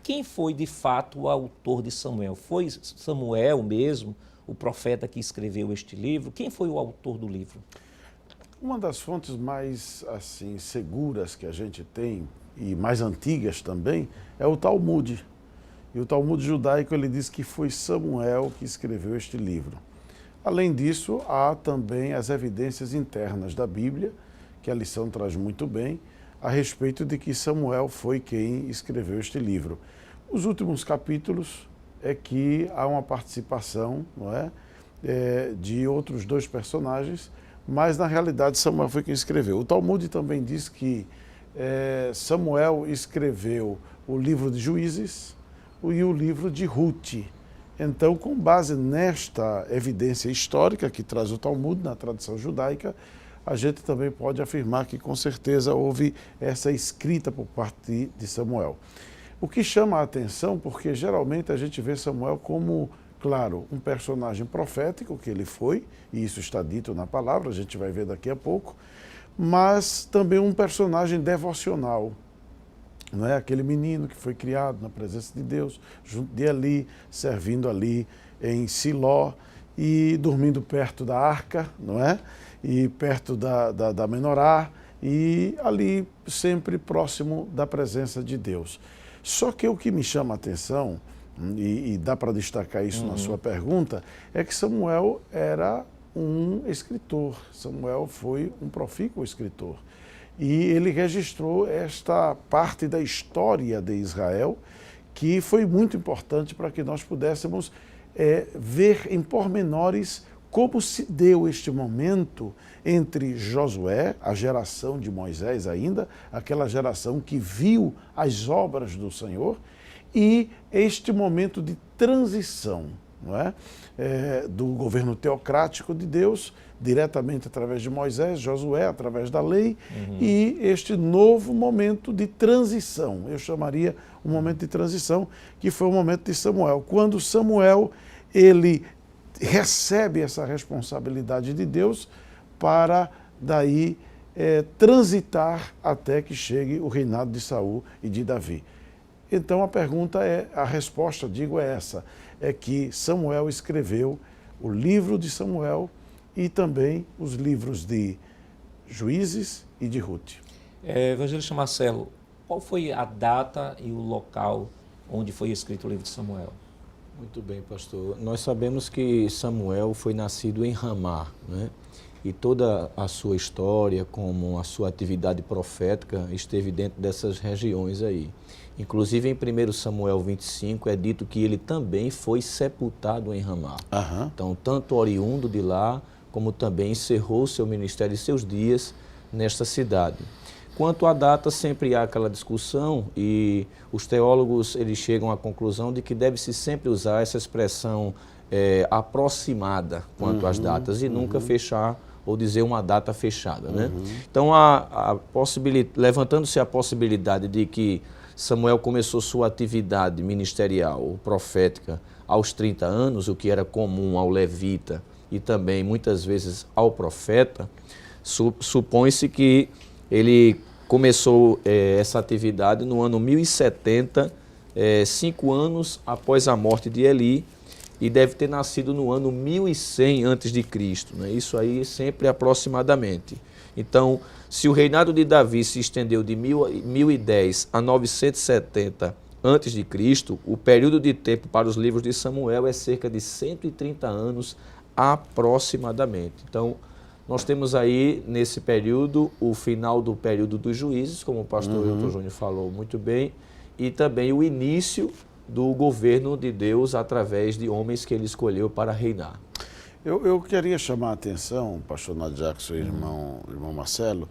A: quem foi de fato o autor de Samuel? Foi Samuel mesmo, o profeta que escreveu este livro? Quem foi o autor do livro?
B: Uma das fontes mais assim seguras que a gente tem, e mais antigas também, é o Talmud. E o Talmud judaico ele diz que foi Samuel que escreveu este livro. Além disso, há também as evidências internas da Bíblia, que a lição traz muito bem, a respeito de que Samuel foi quem escreveu este livro. Os últimos capítulos é que há uma participação, não é, de outros dois personagens, mas na realidade Samuel foi quem escreveu. O Talmud também diz que Samuel escreveu o livro de Juízes e o livro de Ruth. Então, com base nesta evidência histórica que traz o Talmud na tradição judaica, a gente também pode afirmar que com certeza houve essa escrita por parte de Samuel. O que chama a atenção, porque geralmente a gente vê Samuel como, claro, um personagem profético, que ele foi, e isso está dito na palavra, a gente vai ver daqui a pouco, mas também um personagem devocional. Não é aquele menino que foi criado na presença de Deus, junto de Eli, servindo ali em Siló e dormindo perto da arca, não é? E perto da menorá e ali sempre próximo da presença de Deus. Só que o que me chama a atenção, e dá para destacar isso na sua pergunta, é que Samuel era um escritor. Samuel foi um profícuo escritor. E ele registrou esta parte da história de Israel, que foi muito importante para que nós pudéssemos ver em pormenores como se deu este momento entre Josué, a geração de Moisés ainda, aquela geração que viu as obras do Senhor, e este momento de transição, não é? Do governo teocrático de Deus, diretamente através de Moisés, Josué, através da lei, e este novo momento de transição, eu chamaria um momento de transição, que foi o momento de Samuel. Quando Samuel, ele recebe essa responsabilidade de Deus para daí transitar até que chegue o reinado de Saul e de Davi. Então a resposta, digo, é essa, é que Samuel escreveu o livro de Samuel e também os livros de Juízes e de Ruth.
A: Evangelista Marcelo, qual foi a data e o local onde foi escrito o livro de Samuel?
C: Muito bem, pastor. Nós sabemos que Samuel foi nascido em Ramá, né? E toda a sua história, como a sua atividade profética, esteve dentro dessas regiões aí. Inclusive, em 1 Samuel 25, é dito que ele também foi sepultado em Ramá. Então, tanto oriundo de lá, como também encerrou seu ministério e seus dias nesta cidade. Quanto à data, sempre há aquela discussão e os teólogos eles chegam à conclusão de que deve-se sempre usar essa expressão aproximada quanto às datas e nunca fechar ou dizer uma data fechada, né? Então, levantando-se a possibilidade de que Samuel começou sua atividade ministerial, profética, aos 30 anos, o que era comum ao levita e também muitas vezes ao profeta, supõe-se que ele começou essa atividade no ano 1070, 5 anos após a morte de Eli, e deve ter nascido no ano 1100 a.C., né? Isso aí sempre aproximadamente. Então, se o reinado de Davi se estendeu de 1010 a 970 a.C., o período de tempo para os livros de Samuel é cerca de 130 anos aproximadamente. Então, nós temos aí, nesse período, o final do período dos juízes, como o pastor Hilton Júnior falou muito bem, e também o início do governo de Deus através de homens que ele escolheu para reinar.
B: Eu queria chamar a atenção, pastor Nath Jackson e irmão Marcelo,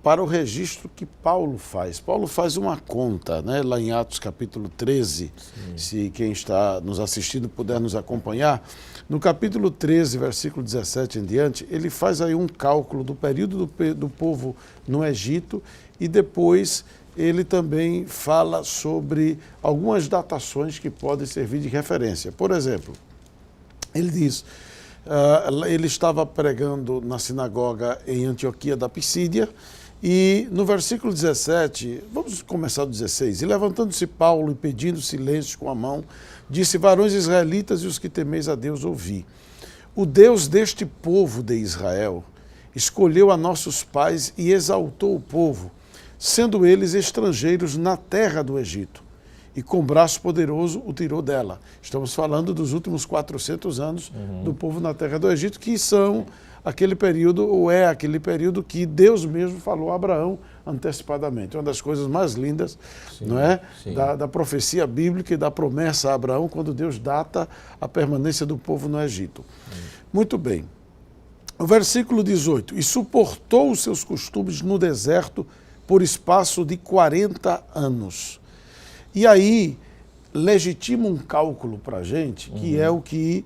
B: para o registro que Paulo faz. Paulo faz uma conta, né, lá em Atos capítulo 13, se quem está nos assistindo puder nos acompanhar. No capítulo 13, versículo 17 em diante, ele faz aí um cálculo do período do povo no Egito e depois ele também fala sobre algumas datações que podem servir de referência. Por exemplo, ele diz, ele estava pregando na sinagoga em Antioquia da Pisídia, e no versículo 17, vamos começar do 16, e levantando-se Paulo e pedindo silêncio com a mão, disse: varões israelitas e os que temeis a Deus, ouvi. O Deus deste povo de Israel escolheu a nossos pais e exaltou o povo, sendo eles estrangeiros na terra do Egito, e com braço poderoso o tirou dela. Estamos falando dos últimos 400 anos do povo na terra do Egito, que são aquele período, ou é aquele período que Deus mesmo falou a Abraão antecipadamente. Uma das coisas mais lindas, não é? Da profecia bíblica e da promessa a Abraão, quando Deus data a permanência do povo no Egito. Muito bem. O versículo 18. E suportou os seus costumes no deserto por espaço de 40 anos. E aí legitima um cálculo para a gente, que é o que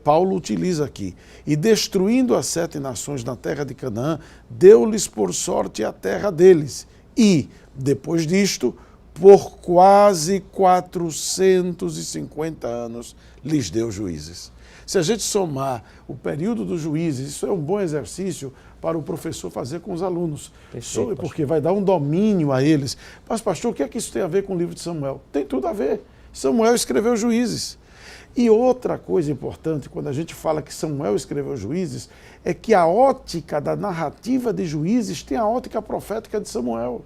B: Paulo utiliza aqui. E destruindo as 7 nações na terra de Canaã, deu-lhes por sorte a terra deles. E, depois disto, por quase 450 anos, lhes deu juízes. Se a gente somar o período dos juízes, isso é um bom exercício para o professor fazer com os alunos. Perfeito, porque vai dar um domínio a eles. Mas, pastor, o que é que isso tem a ver com o livro de Samuel? Tem tudo a ver. Samuel escreveu Juízes. E outra coisa importante, quando a gente fala que Samuel escreveu Juízes, é que a ótica da narrativa de Juízes tem a ótica profética de Samuel.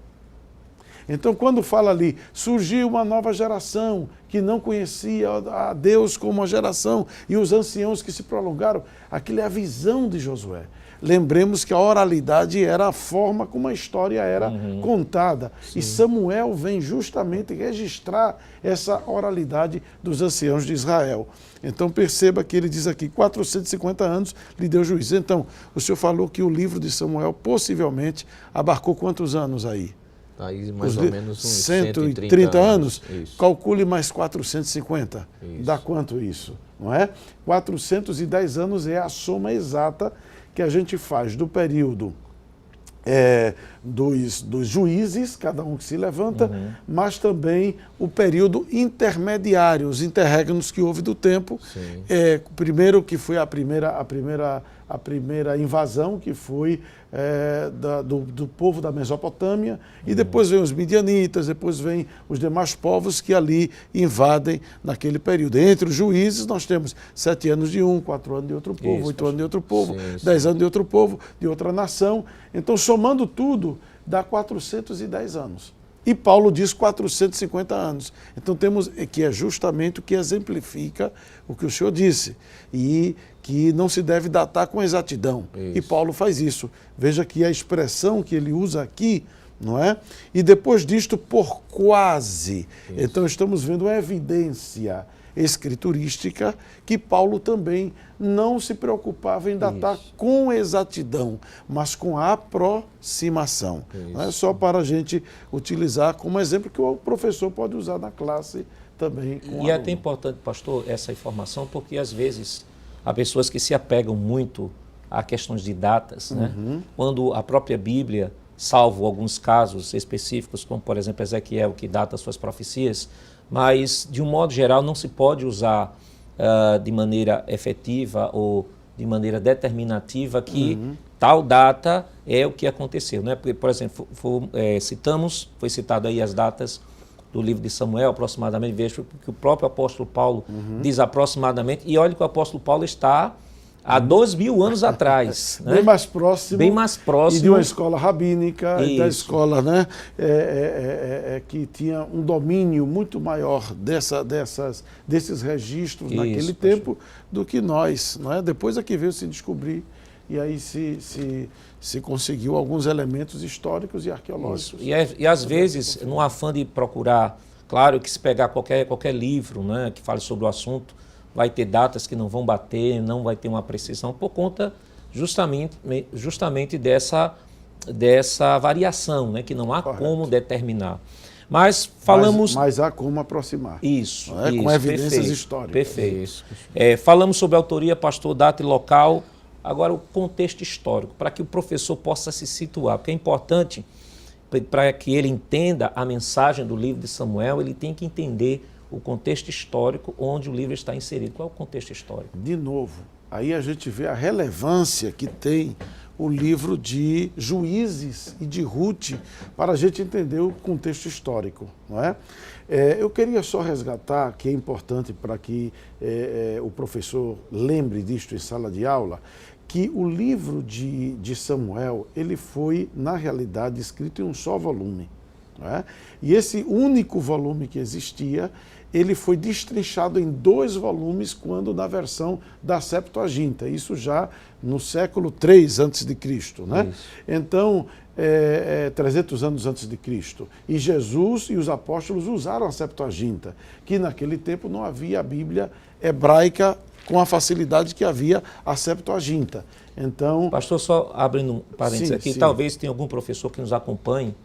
B: Então, quando fala ali, surgiu uma nova geração que não conhecia a Deus como uma geração, e os anciãos que se prolongaram, aquilo é a visão de Josué. Lembremos que a oralidade era a forma como a história era contada. Sim. E Samuel vem justamente registrar essa oralidade dos anciãos de Israel. Então perceba que ele diz aqui, 450 anos lhe deu juízo. Então, o senhor falou que o livro de Samuel possivelmente abarcou quantos anos aí?
C: Aí mais ou menos uns
B: 130 anos.
C: Isso.
B: Calcule mais 450. Isso. Dá quanto isso? Não é? 410 anos é a soma exata que a gente faz do período dos juízes, cada um que se levanta, mas também o período intermediário, os interregnos que houve do tempo. Primeiro que foi a primeira invasão, que foi do povo da Mesopotâmia, e depois vem os midianitas, depois vem os demais povos que ali invadem naquele período. Entre os juízes nós temos 7 anos de um, 4 anos de outro povo, 8 anos de outro povo, 10 anos de outro povo, de outra nação. Então, somando tudo, dá 410 anos. E Paulo diz 450 anos. Então temos que é justamente o que exemplifica o que o senhor disse, e que não se deve datar com exatidão. Isso. E Paulo faz isso. Veja que a expressão que ele usa aqui, não é? E depois disto, por quase. Isso. Então estamos vendo uma evidência escriturística que Paulo também não se preocupava em datar com exatidão, mas com aproximação. Não é só para a gente utilizar como exemplo que o professor pode usar na classe também.
A: E é até importante, pastor, essa informação, porque às vezes há pessoas que se apegam muito a questões de datas, né? Quando a própria Bíblia, salvo alguns casos específicos, como por exemplo Ezequiel, que data suas profecias, mas, de um modo geral, não se pode usar de maneira efetiva ou de maneira determinativa que tal data é o que aconteceu, né? Porque, por exemplo, foi citado aí as datas do livro de Samuel, aproximadamente, vejo que o próprio apóstolo Paulo diz aproximadamente, e olha que o apóstolo Paulo está há 2000 anos atrás. Né?
B: Bem mais próximo.
A: Bem mais próximo.
B: E de uma escola rabínica, e da escola, né, que tinha um domínio muito maior desses registros naquele tempo do que nós. Não é? Depois é que veio se descobrir, e aí se conseguiu alguns elementos históricos e arqueológicos.
A: E às vezes, no afã de procurar, claro que se pegar qualquer livro, né, que fale sobre o assunto, vai ter datas que não vão bater, não vai ter uma precisão, por conta justamente dessa variação, né, que não há como determinar. Mas falamos...
B: Mas há como aproximar.
A: Isso.
B: Com evidências históricas.
A: Perfeito. Falamos sobre autoria, pastor, data e local. Agora, o contexto histórico, para que o professor possa se situar, porque é importante para que ele entenda a mensagem do livro de Samuel, ele tem que entender o contexto histórico onde o livro está inserido. Qual é o contexto histórico?
B: De novo, aí a gente vê a relevância que tem o livro de Juízes e de Ruth para a gente entender o contexto histórico, não é? Eu queria só resgatar, que é importante para que o professor lembre disto em sala de aula, que o livro de Samuel, ele foi, na realidade, escrito em um só volume, não é? E esse único volume que existia, ele foi destrinchado em 2 volumes quando na versão da Septuaginta, isso já no século III a.C., né? Isso. Então, 300 anos antes de Cristo. E Jesus e os apóstolos usaram a Septuaginta, que naquele tempo não havia a Bíblia hebraica com a facilidade que havia a Septuaginta. Então,
A: pastor, só abrindo um parênteses aqui, talvez tenha algum professor que nos acompanhe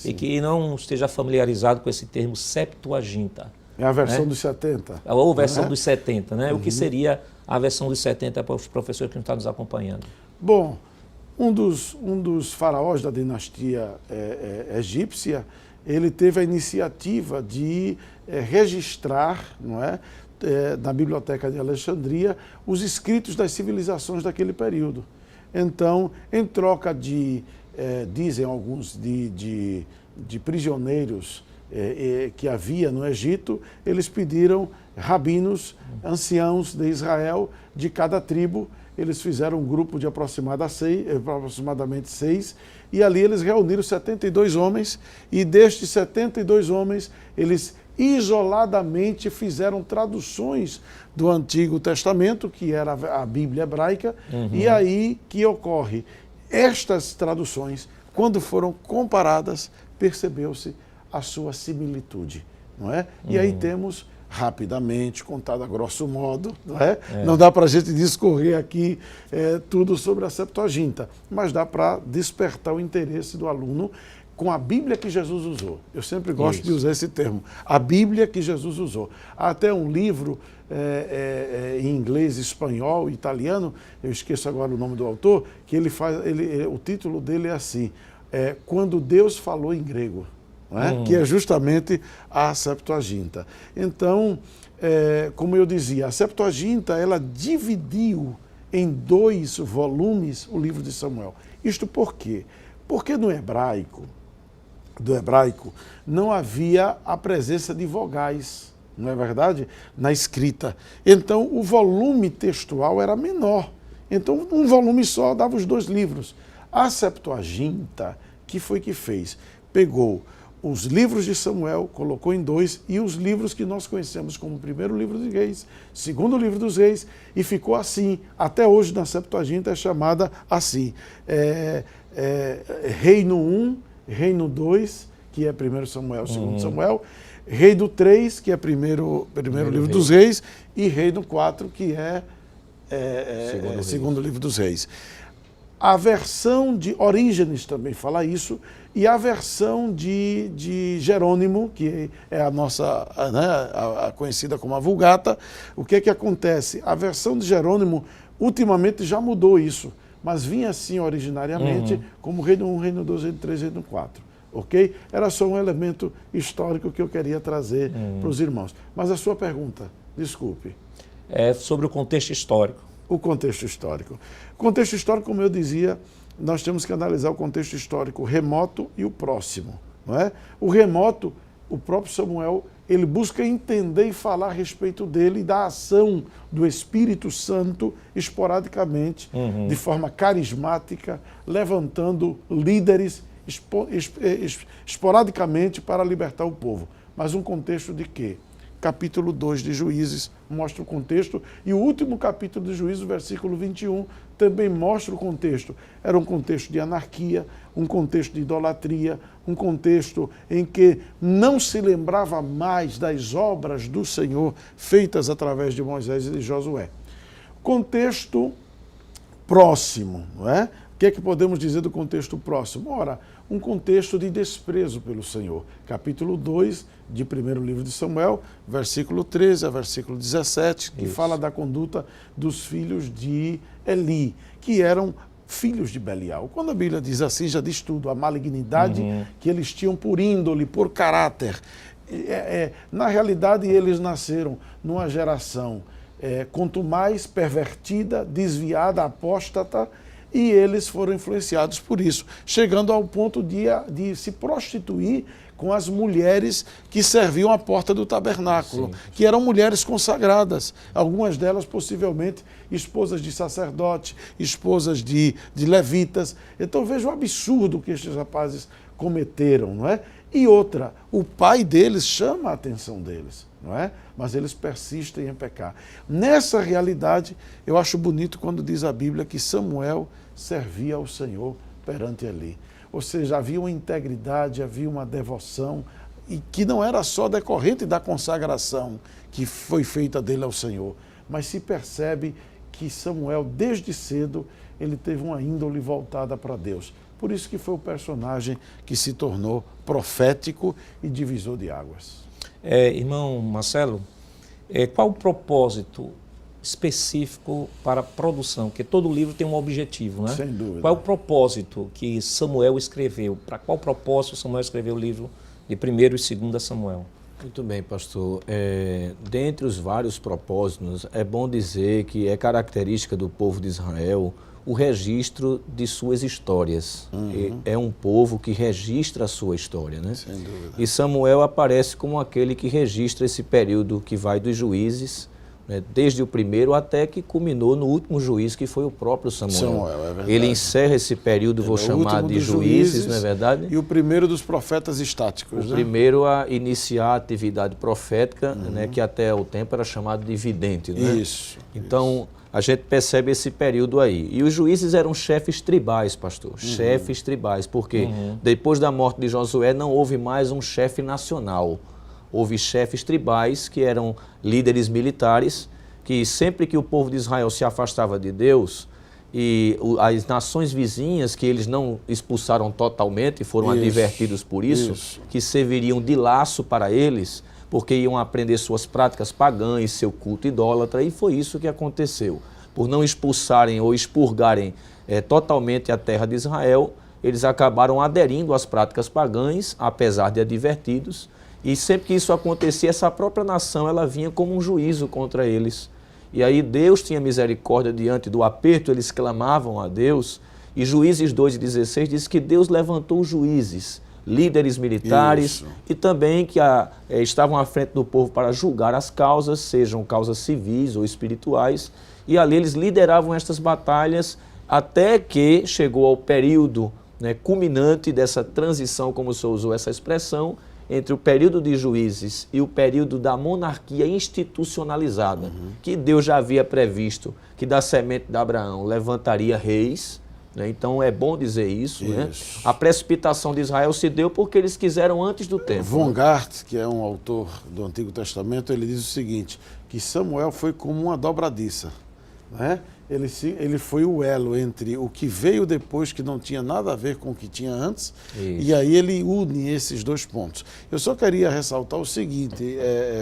A: e que não esteja familiarizado com esse termo Septuaginta.
B: É a versão dos 70.
A: Ou versão dos 70, né? O que seria a versão dos 70 para os professores que não estão nos acompanhando?
B: Bom, um dos faraós da dinastia egípcia, ele teve a iniciativa de registrar, não é, na Biblioteca de Alexandria, os escritos das civilizações daquele período. Então, em troca de, dizem alguns, de prisioneiros que havia no Egito, eles pediram rabinos, anciãos de Israel, de cada tribo. Eles fizeram um grupo de aproximadamente 6, e ali eles reuniram 72 homens, e destes 72 homens, eles isoladamente fizeram traduções do Antigo Testamento, que era a Bíblia hebraica, e aí que ocorre. Estas traduções, quando foram comparadas, percebeu-se a sua similitude, não é? E aí temos, rapidamente, contado a grosso modo, não é? Não dá para a gente discorrer aqui tudo sobre a Septuaginta, mas dá para despertar o interesse do aluno com a Bíblia que Jesus usou. Eu sempre gosto de usar esse termo, a Bíblia que Jesus usou. Há até um livro em inglês, espanhol, italiano, eu esqueço agora o nome do autor, que ele faz, o título dele é assim, Quando Deus Falou em Grego. Não é? Que é justamente a Septuaginta. Então, como eu dizia, a Septuaginta, ela dividiu em 2 volumes o livro de Samuel. Isto por quê? Porque no hebraico não havia a presença de vogais, não é verdade? Na escrita. Então, o volume textual era menor. Então, um volume só dava os 2 livros. A Septuaginta, que foi que fez? Pegou os livros de Samuel, colocou em 2, e os livros que nós conhecemos como o primeiro livro dos reis, segundo livro dos reis, e ficou assim. Até hoje na Septuaginta é chamada assim. Reino 1, Reino 2, que é 1 Samuel, 2 Samuel, Reino 3, que é primeiro livro dos reis, e Reino 4, que é segundo livro dos reis. A versão de Orígenes também fala isso, e a versão de Jerônimo, que é a nossa, a conhecida como a Vulgata, o que é que acontece? A versão de Jerônimo, ultimamente, já mudou isso, mas vinha assim originariamente como Reino 1, Reino 2, Reino 3, Reino 4. Ok? Era só um elemento histórico que eu queria trazer para os irmãos. Mas a sua pergunta, desculpe.
A: É sobre o contexto histórico.
B: O contexto histórico. O contexto histórico, como eu dizia, nós temos que analisar o contexto histórico remoto e o próximo, não é? O remoto, o próprio Samuel, ele busca entender e falar a respeito dele e da ação do Espírito Santo esporadicamente, de forma carismática, levantando líderes esporadicamente para libertar o povo. Mas um contexto de quê? Capítulo 2 de Juízes mostra o contexto, e o último capítulo de Juízes, o versículo 21, também mostra o contexto. Era um contexto de anarquia, um contexto de idolatria, um contexto em que não se lembrava mais das obras do Senhor feitas através de Moisés e de Josué. Contexto próximo, não é? O que é que podemos dizer do contexto próximo? Ora, um contexto de desprezo pelo Senhor. Capítulo 2 de 1º livro de Samuel, versículo 13 a versículo 17, que fala da conduta dos filhos de Eli, que eram filhos de Belial. Quando a Bíblia diz assim, já diz tudo, a malignidade que eles tinham por índole, por caráter. Na realidade, eles nasceram numa geração quanto mais pervertida, desviada, apóstata, e eles foram influenciados por isso, chegando ao ponto de se prostituir com as mulheres que serviam à porta do tabernáculo, que eram mulheres consagradas, algumas delas possivelmente esposas de sacerdote, esposas de levitas. Então veja o absurdo que estes rapazes cometeram, não é? E outra, o pai deles chama a atenção deles, não é? Mas eles persistem em pecar. Nessa realidade, eu acho bonito quando diz a Bíblia que Samuel servia ao Senhor perante Eli. Ou seja, havia uma integridade, havia uma devoção, e que não era só decorrente da consagração que foi feita dele ao Senhor, mas se percebe que Samuel, desde cedo, ele teve uma índole voltada para Deus. Por isso que foi o personagem que se tornou profético e divisor de águas.
A: Irmão Marcelo, qual o propósito específico para a produção? Porque todo livro tem um objetivo, né?
B: Sem dúvida.
A: Qual é o propósito que Samuel escreveu? Para qual propósito Samuel escreveu o livro de 1º e 2º Samuel?
C: Muito bem, pastor. Dentre os vários propósitos, é bom dizer que é característica do povo de Israel o registro de suas histórias. É um povo que registra a sua história, né?
B: Sem dúvida.
C: E Samuel aparece como aquele que registra esse período que vai dos juízes, né, desde o primeiro até que culminou no último juiz, que foi o próprio Samuel.
B: É verdade.
C: Ele encerra esse período, vou chamar de juízes, não é verdade?
B: E o primeiro dos profetas estáticos.
C: O primeiro a iniciar a atividade profética, né, que até o tempo era chamado de vidente. Né?
B: Isso.
C: Então, a gente percebe esse período aí. E os juízes eram chefes tribais, pastor. Chefes tribais, porque depois da morte de Josué não houve mais um chefe nacional. Houve chefes tribais que eram líderes militares, que sempre que o povo de Israel se afastava de Deus, e as nações vizinhas, que eles não expulsaram totalmente, foram advertidos por isso, que serviriam de laço para eles, porque iam aprender suas práticas pagãs, seu culto idólatra, e foi isso que aconteceu. Por não expulsarem ou expurgarem totalmente a terra de Israel, eles acabaram aderindo às práticas pagãs, apesar de advertidos, e sempre que isso acontecia, essa própria nação ela vinha como um juízo contra eles. E aí Deus tinha misericórdia diante do aperto, eles clamavam a Deus, e Juízes 2:16 diz que Deus levantou juízes, líderes militares e também que estavam à frente do povo para julgar as causas, sejam causas civis ou espirituais, e ali eles lideravam estas batalhas até que chegou ao período, né, culminante dessa transição, como o senhor usou essa expressão, entre o período de juízes e o período da monarquia institucionalizada, que Deus já havia previsto que da semente de Abraão levantaria reis, né? Então é bom dizer isso. Né? A precipitação de Israel se deu porque eles quiseram antes do tempo.
B: Von Gart, que é um autor do Antigo Testamento, ele diz o seguinte, que Samuel foi como uma dobradiça, né? Ele foi o elo entre o que veio depois, que não tinha nada a ver com o que tinha antes, e aí ele une esses dois pontos. Eu só queria ressaltar o seguinte,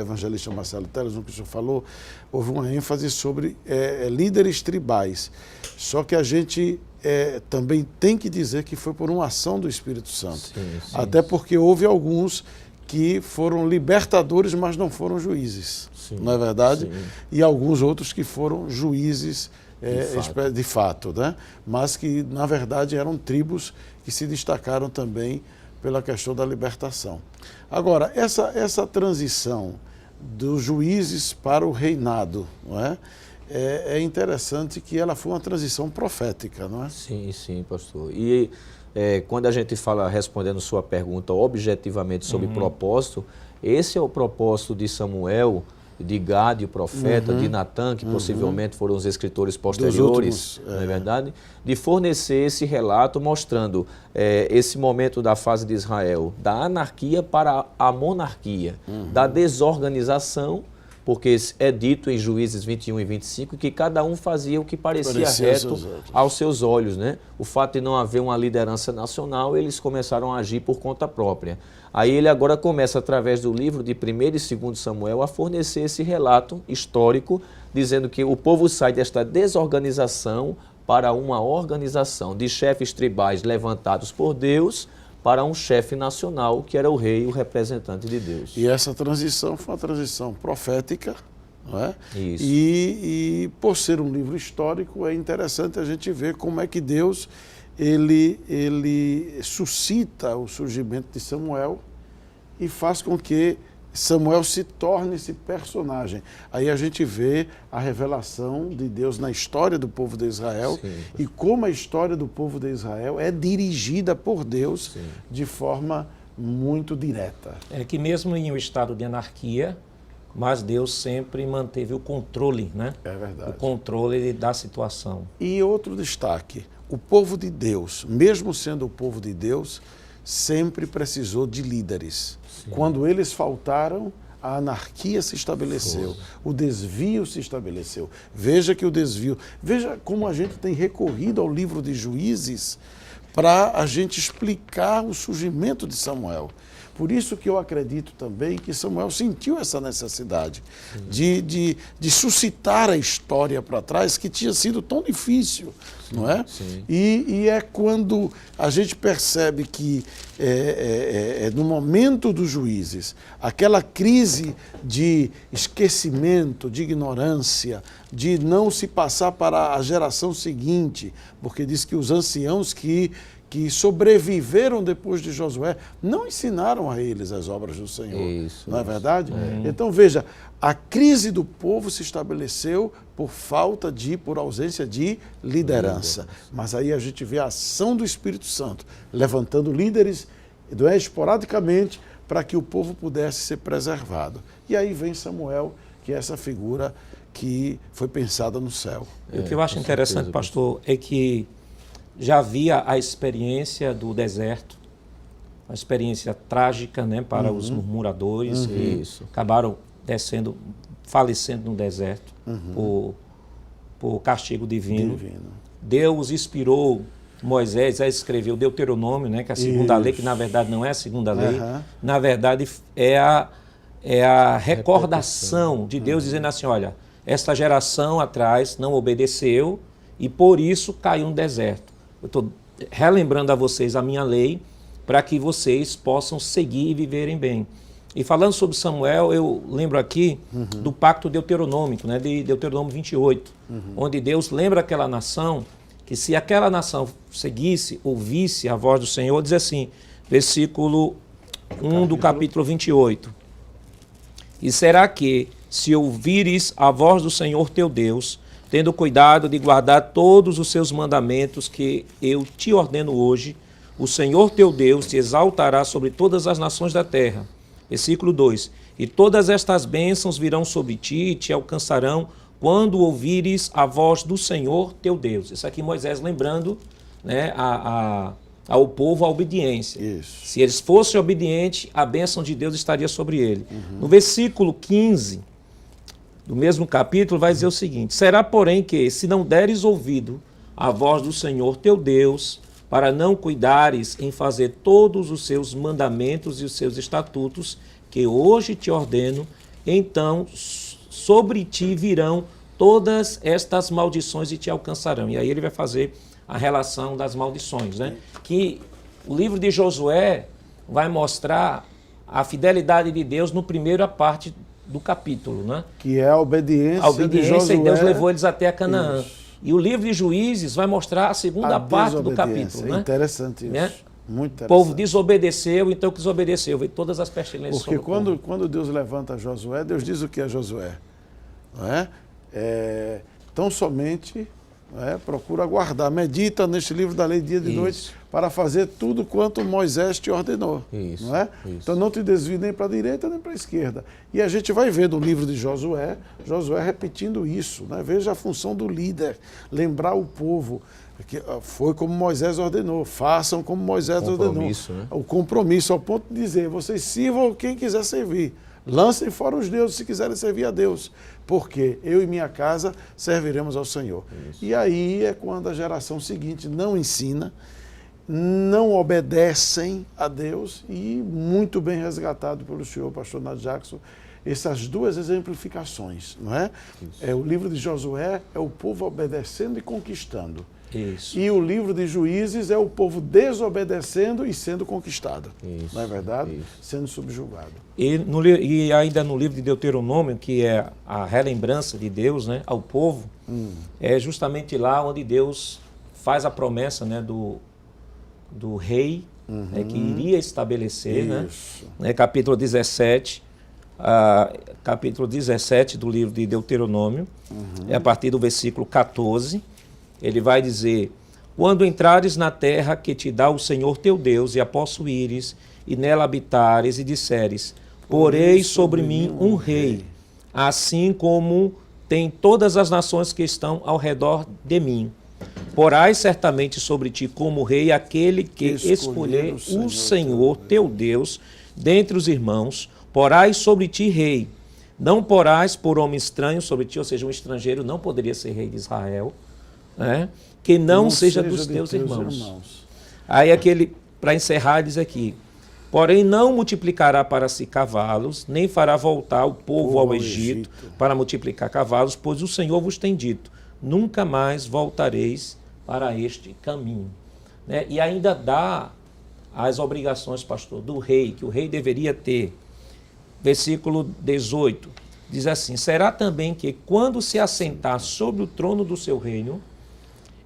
B: evangelista Marcelo Teles, no que o senhor falou, houve uma ênfase sobre líderes tribais, só que a gente também tem que dizer que foi por uma ação do Espírito Santo, até porque houve alguns que foram libertadores, mas não foram juízes, não é verdade? E alguns outros que foram juízes de fato, né? Mas que, na verdade, eram tribos que se destacaram também pela questão da libertação. Agora, essa transição dos juízes para o reinado, não é? É interessante que ela foi uma transição profética, não é?
C: Sim, pastor. E quando a gente fala, respondendo sua pergunta objetivamente sobre propósito, esse é o propósito de Samuel, de Gade, o profeta, de Natã, que possivelmente foram os escritores posteriores, não é verdade? De fornecer esse relato mostrando esse momento da fase de Israel, da anarquia para a monarquia, da desorganização, porque é dito em Juízes 21 e 25 que cada um fazia o que parecia reto aos seus olhos, né? O fato de não haver uma liderança nacional, eles começaram a agir por conta própria. Aí ele agora começa, através do livro de 1º e 2º Samuel, a fornecer esse relato histórico, dizendo que o povo sai desta desorganização para uma organização de chefes tribais levantados por Deus para um chefe nacional, que era o rei, o representante de Deus.
B: E essa transição foi uma transição profética, não é?
C: Isso.
B: E por ser um livro histórico, é interessante a gente ver como é que Deus ele suscita o surgimento de Samuel e faz com que Samuel se torne esse personagem. Aí a gente vê a revelação de Deus na história do povo de Israel. Sim. E como a história do povo de Israel é dirigida por Deus. Sim. De forma muito direta.
A: É que mesmo em um estado de anarquia, mas Deus sempre manteve o controle, né?
B: É verdade.
A: O controle da situação.
B: E outro destaque, o povo de Deus, mesmo sendo o povo de Deus, sempre precisou de líderes. Sim. Quando eles faltaram, a anarquia se estabeleceu, o desvio se estabeleceu. Veja que o desvio... Veja como a gente tem recorrido ao livro de Juízes para a gente explicar o surgimento de Samuel. Por isso que eu acredito também que Samuel sentiu essa necessidade de suscitar a história para trás, que tinha sido tão difícil, não é?
C: Sim.
B: E é quando a gente percebe que no momento dos juízes, aquela crise de esquecimento, de ignorância, de não se passar para a geração seguinte, porque diz que os anciãos que sobreviveram depois de Josué, não ensinaram a eles as obras do Senhor.
C: Isso,
B: não é verdade? Então, veja, a crise do povo se estabeleceu por ausência de liderança. Mas aí a gente vê a ação do Espírito Santo, levantando líderes, esporadicamente, para que o povo pudesse ser preservado. E aí vem Samuel, que é essa figura que foi pensada no céu.
A: O que eu acho interessante, pastor, é que já havia a experiência do deserto, uma experiência trágica, né, para os murmuradores que acabaram falecendo no deserto por castigo divino. Deus inspirou Moisés a escrever o Deuteronômio, né, que é a segunda lei, que na verdade não é a segunda lei, na verdade é a recordação de Deus dizendo assim, olha, esta geração atrás não obedeceu e por isso caiu no deserto. Eu estou relembrando a vocês a minha lei para que vocês possam seguir e viverem bem. E falando sobre Samuel, eu lembro aqui do pacto deuteronômico, né, de Deuteronômio 28, onde Deus lembra aquela nação que se aquela nação seguisse, ouvisse a voz do Senhor, diz assim, versículo 1 do capítulo 28. E será que, se ouvires a voz do Senhor teu Deus, tendo cuidado de guardar todos os seus mandamentos que eu te ordeno hoje, o Senhor teu Deus te exaltará sobre todas as nações da terra. Versículo 2. E todas estas bênçãos virão sobre ti e te alcançarão quando ouvires a voz do Senhor teu Deus. Isso aqui Moisés lembrando, né, ao povo a obediência.
B: Isso.
A: Se eles fossem obedientes, a bênção de Deus estaria sobre ele. No versículo 15... do mesmo capítulo, vai dizer o seguinte, será, porém, que, se não deres ouvido à voz do Senhor teu Deus, para não cuidares em fazer todos os seus mandamentos e os seus estatutos, que hoje te ordeno, então sobre ti virão todas estas maldições e te alcançarão. E aí ele vai fazer a relação das maldições, né? Que o livro de Josué vai mostrar a fidelidade de Deus no primeira parte do capítulo, né?
B: Que é a obediência de Josué.
A: E Deus levou eles até a Canaã. Isso. E o livro de Juízes vai mostrar a segunda parte do capítulo. Né?
B: Interessante isso. Né? Muito interessante.
A: O povo desobedeceu, então que desobedeceu. Veio todas as pestilências
B: sobre o povo.
A: Porque
B: quando Deus levanta Josué, Deus diz o que é Josué. Não é? Tão somente procura guardar, medita neste livro da lei dia e noite para fazer tudo quanto Moisés te ordenou.
C: Isso,
B: não é?
C: Isso.
B: Então não te desvie nem para a direita nem para a esquerda. E a gente vai ver no livro de Josué repetindo isso. Né? Veja a função do líder, lembrar o povo. Que foi como Moisés ordenou, façam como Moisés ordenou.
C: Né?
B: O compromisso, ao ponto de dizer, vocês sirvam quem quiser servir. Lancem fora os deuses se quiserem servir a Deus, porque eu e minha casa serviremos ao Senhor. Isso. E aí é quando a geração seguinte não ensina, não obedecem a Deus, e muito bem resgatado pelo senhor pastor Nath Jackson, essas duas exemplificações, não é? O livro de Josué é o povo obedecendo e conquistando.
A: Isso.
B: E o livro de Juízes é o povo desobedecendo e sendo conquistado.
C: Isso,
B: não é verdade?
C: isso.
B: Sendo subjugado.
A: E ainda no livro de Deuteronômio, que é a relembrança de Deus, né, ao povo, é justamente lá onde Deus faz a promessa, né, do rei, né, que iria estabelecer, né, capítulo 17, capítulo 17 do livro de Deuteronômio, é a partir do versículo 14, ele vai dizer: quando entrares na terra que te dá o Senhor teu Deus e a possuíres, e nela habitares, e disseres: porei sobre mim um rei, assim como tem todas as nações que estão ao redor de mim. Porás certamente sobre ti como rei aquele que escolher o Senhor teu Deus dentre os irmãos, porás sobre ti rei. Não porás por homem estranho sobre ti, ou seja, um estrangeiro não poderia ser rei de Israel, né? Que não seja dos teus irmãos. Aí para encerrar, diz aqui: porém não multiplicará para si cavalos, nem fará voltar o povo ao Egito para multiplicar cavalos, pois o Senhor vos tem dito: nunca mais voltareis para este caminho. Né? E ainda dá as obrigações, pastor, do rei, que o rei deveria ter. Versículo 18, diz assim: será também que, quando se assentar sobre o trono do seu reino,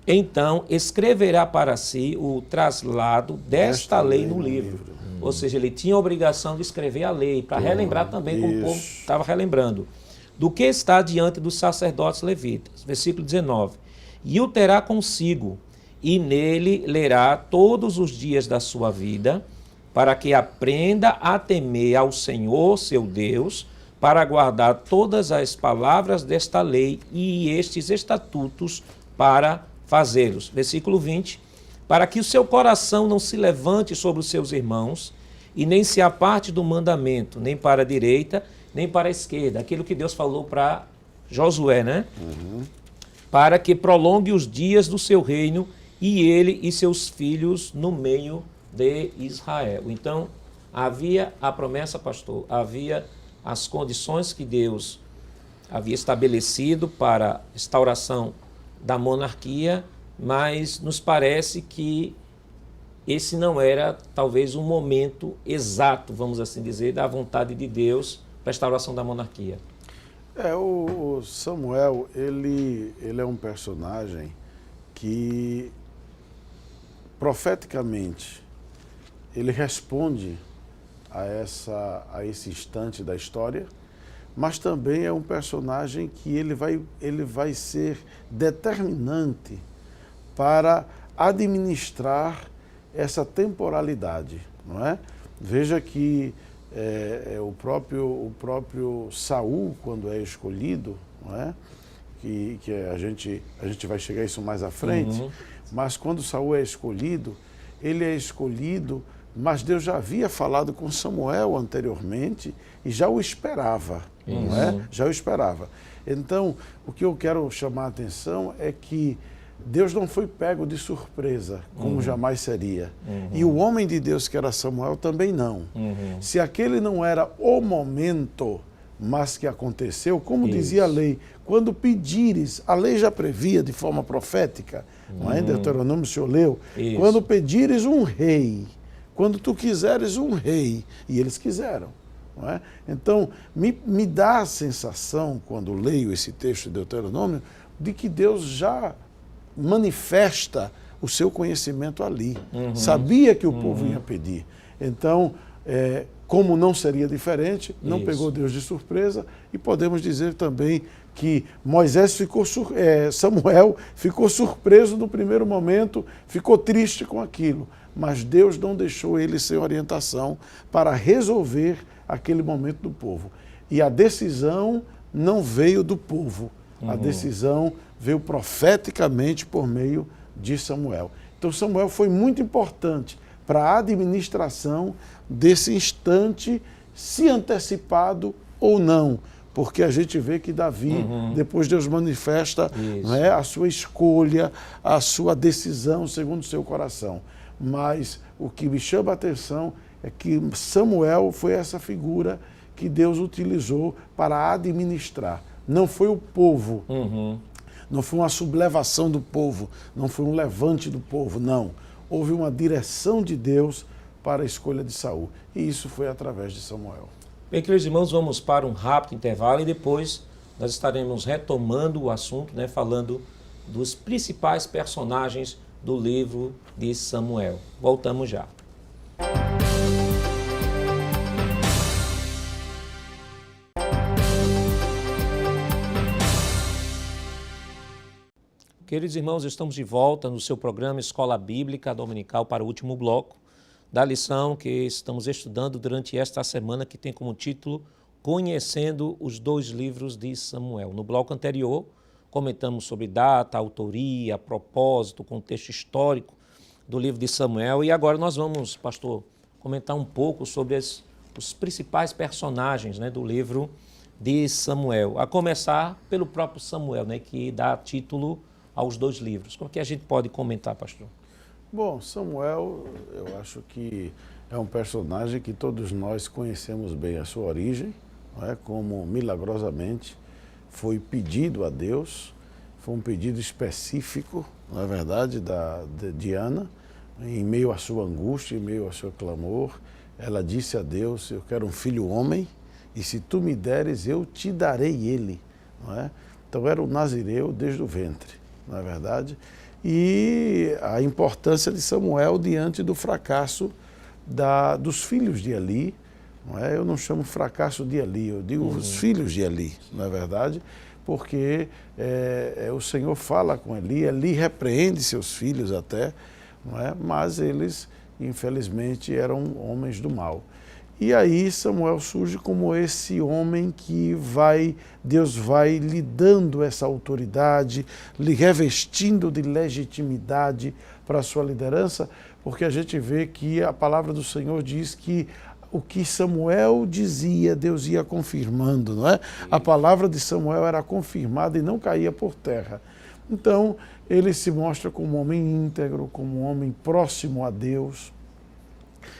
A: então escreverá para si o traslado desta lei no livro. Ou seja, ele tinha a obrigação de escrever a lei, para relembrar também, como o povo estava relembrando, do que está diante dos sacerdotes levitas. Versículo 19: e o terá consigo, e nele lerá todos os dias da sua vida, para que aprenda a temer ao Senhor, seu Deus, para guardar todas as palavras desta lei e estes estatutos para fazê-los. Versículo 20: para que o seu coração não se levante sobre os seus irmãos, e nem se aparte do mandamento, nem para a direita, nem para a esquerda. Aquilo que Deus falou para Josué, né? Para que prolongue os dias do seu reino, e ele e seus filhos no meio de Israel. Então, havia a promessa, pastor, havia as condições que Deus havia estabelecido para a instauração da monarquia, mas nos parece que esse não era talvez um momento exato, vamos assim dizer, da vontade de Deus para a instauração da monarquia.
B: O Samuel, ele é um personagem que profeticamente ele responde a esse instante da história, mas também é um personagem que ele vai ser determinante para administrar essa temporalidade, não é? Veja que o próprio Saul, quando é escolhido, não é? Que a gente vai chegar a isso mais à frente, mas quando Saul é escolhido, ele é escolhido, mas Deus já havia falado com Samuel anteriormente e já o esperava, não é? Já o esperava. Então, o que eu quero chamar a atenção é que Deus não foi pego de surpresa, como jamais seria. E o homem de Deus, que era Samuel, também não. Se aquele não era o momento, mas que aconteceu, como dizia a lei, quando pedires, a lei já previa de forma profética, não é? Deuteronômio, o senhor leu, quando pedires um rei, quando tu quiseres um rei, e eles quiseram. Não é? Então, me dá a sensação, quando leio esse texto de Deuteronômio, de que Deus já manifesta o seu conhecimento ali. Sabia que o povo ia pedir. Então, como não seria diferente, não pegou Deus de surpresa, e podemos dizer também que Samuel ficou surpreso no primeiro momento, ficou triste com aquilo, mas Deus não deixou ele sem orientação para resolver aquele momento do povo. E a decisão não veio do povo, a decisão veio profeticamente por meio de Samuel. Então Samuel foi muito importante para a administração desse instante, se antecipado ou não, porque a gente vê que Davi, depois Deus manifesta, né, a sua escolha, a sua decisão segundo o seu coração. Mas o que me chama a atenção é que Samuel foi essa figura que Deus utilizou para administrar. Não foi o povo, não foi uma sublevação do povo, não foi um levante do povo, não. Houve uma direção de Deus para a escolha de Saul. E isso foi através de Samuel.
A: Bem, queridos irmãos, vamos para um rápido intervalo e depois nós estaremos retomando o assunto, falando dos principais personagens do livro de Samuel. Voltamos já. Queridos irmãos, estamos de volta no seu programa Escola Bíblica Dominical para o último bloco da lição que estamos estudando durante esta semana, que tem como título Conhecendo os 2 livros de Samuel. No bloco anterior, comentamos sobre data, autoria, propósito, contexto histórico do livro de Samuel e agora nós vamos, pastor, comentar um pouco sobre os principais personagens do livro de Samuel, a começar pelo próprio Samuel, que dá título aos 2 livros. Como que a gente pode comentar, pastor?
B: Bom, Samuel, eu acho que é um personagem que todos nós conhecemos bem a sua origem, como milagrosamente foi pedido a Deus, foi um pedido específico, não é verdade, de Ana, em meio à sua angústia, em meio ao seu clamor. Ela disse a Deus: eu quero um filho homem, e se tu me deres, eu te darei ele. Não é? Então era o nazireu desde o ventre, não é verdade? E a importância de Samuel diante do fracasso dos filhos de Eli. Não é? Eu não chamo fracasso de Eli, eu digo os filhos de Eli, não é verdade? Porque o Senhor fala com Eli, Eli repreende seus filhos até, não é? Mas eles, infelizmente, eram homens do mal. E aí Samuel surge como esse homem que Deus vai lhe dando essa autoridade, lhe revestindo de legitimidade para a sua liderança, porque a gente vê que a palavra do Senhor diz que o que Samuel dizia, Deus ia confirmando, não é? A palavra de Samuel era confirmada e não caía por terra. Então, ele se mostra como um homem íntegro, como um homem próximo a Deus,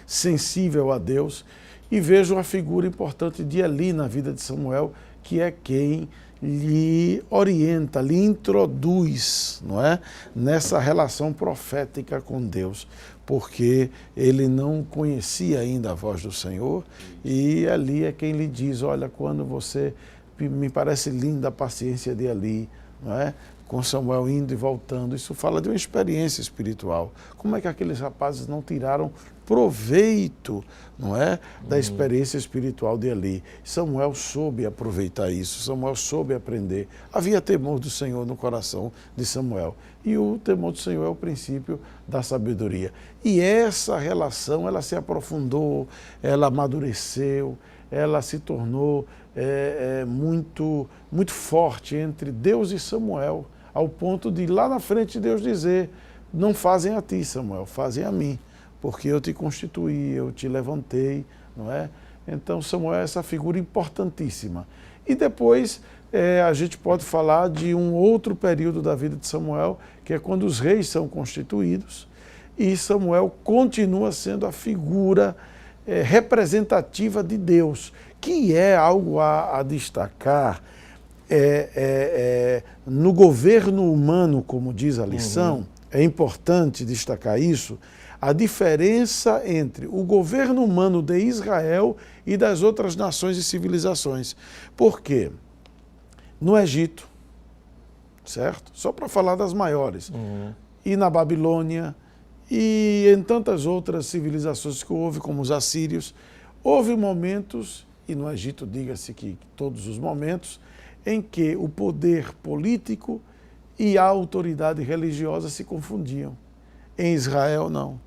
B: sensível a Deus. E vejo uma figura importante de Eli na vida de Samuel, que é quem lhe orienta, lhe introduz, não é? Nessa relação profética com Deus, porque ele não conhecia ainda a voz do Senhor, e Eli é quem lhe diz: olha, quando você, me parece linda a paciência de Eli, não é? Com Samuel indo e voltando, isso fala de uma experiência espiritual. Como é que aqueles rapazes não tiraram proveito, não é, da experiência espiritual de Eli? Samuel soube aproveitar isso, Samuel soube aprender. Havia temor do Senhor no coração de Samuel, e o temor do Senhor é o princípio da sabedoria. E essa relação, ela se aprofundou, ela amadureceu, ela se tornou muito, muito forte entre Deus e Samuel, ao ponto de lá na frente Deus dizer: não fazem a ti, Samuel, fazem a mim, porque eu te constituí, eu te levantei, não é? Então Samuel é essa figura importantíssima. E depois a gente pode falar de um outro período da vida de Samuel, que é quando os reis são constituídos, e Samuel continua sendo a figura representativa de Deus, que é algo a destacar. No governo humano, como diz a lição, é importante destacar isso, a diferença entre o governo humano de Israel e das outras nações e civilizações. Por quê? No Egito, certo? Só para falar das maiores, e na Babilônia, e em tantas outras civilizações que houve, como os assírios, houve momentos, e no Egito diga-se que todos os momentos, em que o poder político e a autoridade religiosa se confundiam. Em Israel, não.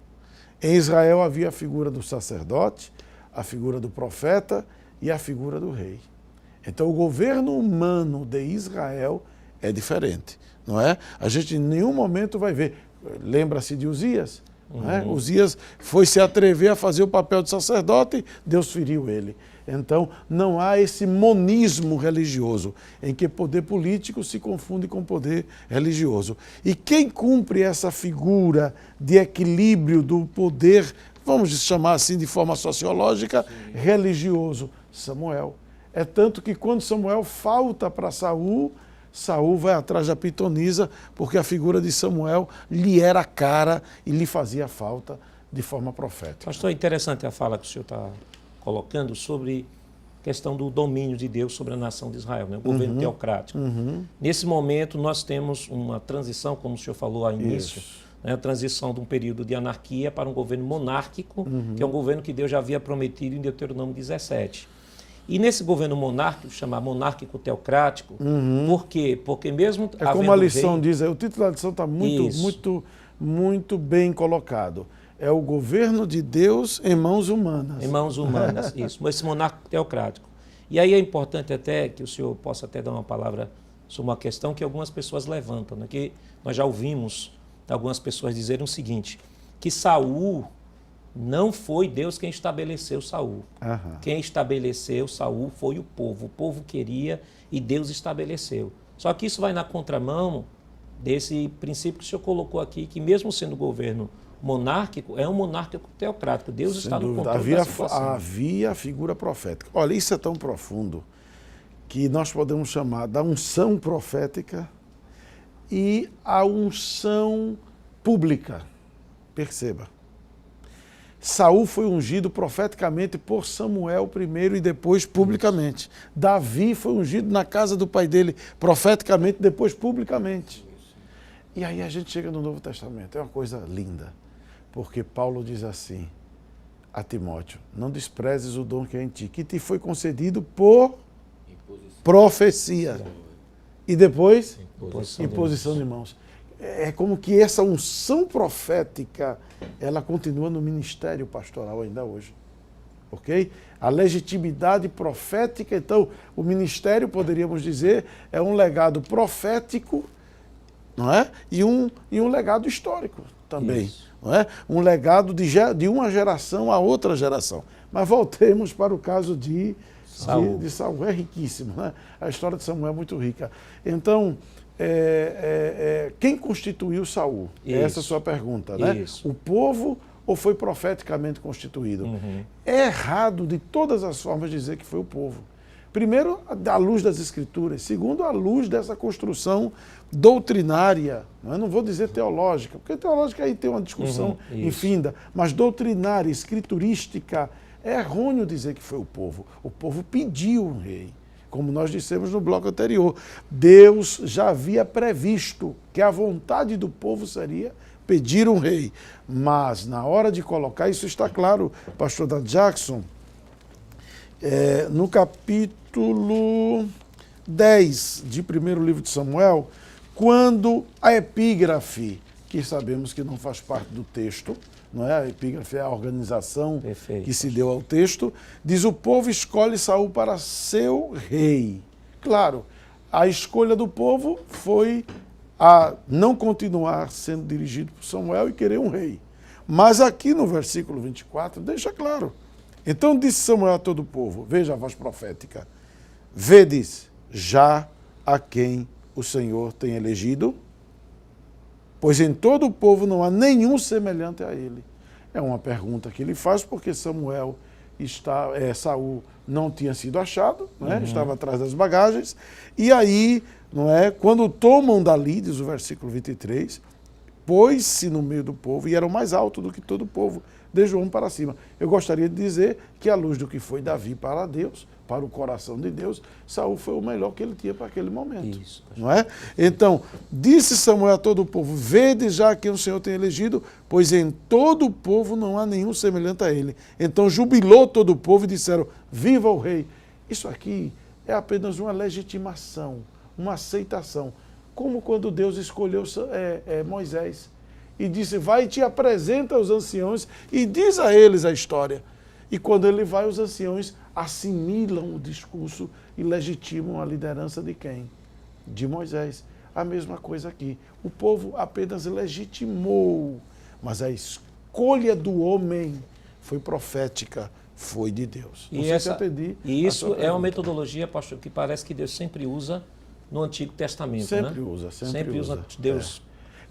B: Em Israel havia a figura do sacerdote, a figura do profeta e a figura do rei. Então o governo humano de Israel é diferente, não é? A gente em nenhum momento vai ver. Lembra-se de Uzias? Não é? Uzias foi se atrever a fazer o papel de sacerdote, Deus feriu ele. Então, não há esse monismo religioso, em que poder político se confunde com poder religioso. E quem cumpre essa figura de equilíbrio do poder, vamos chamar assim de forma sociológica, religioso? Samuel. É tanto que quando Samuel falta para Saul, Saul vai atrás da pitonisa porque a figura de Samuel lhe era cara e lhe fazia falta de forma profética.
A: Pastor, é interessante a fala que o senhor está colocando sobre a questão do domínio de Deus sobre a nação de Israel, né? O governo teocrático. Nesse momento, nós temos uma transição, como o senhor falou ao início, né? A transição de um período de anarquia para um governo monárquico, que é um governo que Deus já havia prometido em Deuteronômio 17. E nesse governo monárquico, chamado monárquico teocrático, por quê? Porque mesmo
B: é como a lição diz, o título da lição está muito bem colocado. É o governo de Deus em mãos humanas.
A: Em mãos humanas, isso. Esse monarca teocrático. E aí é importante até que o senhor possa até dar uma palavra sobre uma questão que algumas pessoas levantam, né? Que nós já ouvimos algumas pessoas dizerem o seguinte, que Saul não foi Deus quem estabeleceu Saul. Quem estabeleceu Saul foi o povo queria e Deus estabeleceu. Só que isso vai na contramão desse princípio que o senhor colocou aqui, que mesmo sendo governo monárquico, é um monárquico teocrático. Deus está no controle da situação.
B: Havia a figura profética. Olha, isso é tão profundo que nós podemos chamar da unção profética e a unção pública. Perceba. Saul foi ungido profeticamente por Samuel primeiro e depois publicamente. Davi foi ungido na casa do pai dele profeticamente, depois publicamente. E aí a gente chega no Novo Testamento. É uma coisa linda, porque Paulo diz assim a Timóteo, não desprezes o dom que é em ti, que te foi concedido por profecia. E depois, imposição de mãos. É como que essa unção profética, ela continua no ministério pastoral ainda hoje. Ok? A legitimidade profética, então, o ministério, poderíamos dizer, é um legado profético, não é? E um legado histórico também. Não é? Um legado de uma geração a outra geração. Mas voltemos para o caso de Saul. É riquíssimo, né? A história de Samuel é muito rica. Então, quem constituiu Saul? Essa é a sua pergunta, né? O povo ou foi profeticamente constituído? É errado de todas as formas dizer que foi o povo. Primeiro, à luz das Escrituras. Segundo, à luz dessa construção doutrinária. Não vou dizer teológica, porque teológica aí tem uma discussão infinda, mas doutrinária, escriturística, é errôneo dizer que foi o povo. O povo pediu um rei. Como nós dissemos no bloco anterior, Deus já havia previsto que a vontade do povo seria pedir um rei. Mas, na hora de colocar, isso está claro, pastor Dan Jackson, no capítulo 10 de primeiro livro de Samuel, quando a epígrafe, que sabemos que não faz parte do texto, não é? A epígrafe é a organização que se deu ao texto, diz: o povo escolhe Saul para seu rei. Claro, a escolha do povo foi a não continuar sendo dirigido por Samuel e querer um rei. Mas aqui no versículo 24 deixa claro. Então disse Samuel a todo o povo, veja a voz profética, vedes já a quem o Senhor tem elegido? Pois em todo o povo não há nenhum semelhante a ele. É uma pergunta que ele faz porque Saul não tinha sido achado, né? Estava atrás das bagagens. E aí, quando tomam dali, diz o versículo 23, pôs-se no meio do povo e era o mais alto do que todo o povo, de João para cima. Eu gostaria de dizer que, à luz do que foi Davi para Deus, para o coração de Deus, Saul foi o melhor que ele tinha para aquele momento. Isso, não é? Então, disse Samuel a todo o povo, vede já quem o Senhor tem elegido, pois em todo o povo não há nenhum semelhante a ele. Então jubilou todo o povo e disseram, viva o rei. Isso aqui é apenas uma legitimação, uma aceitação. Como quando Deus escolheu Moisés e disse, vai e te apresenta aos anciãos e diz a eles a história. E quando ele vai, os anciãos assimilam o discurso e legitimam a liderança de quem? De Moisés. A mesma coisa aqui. O povo apenas legitimou, mas a escolha do homem foi profética, foi de Deus.
A: E isso é uma metodologia, pastor, que parece que Deus sempre usa no Antigo Testamento.
B: Sempre usa.
A: Deus.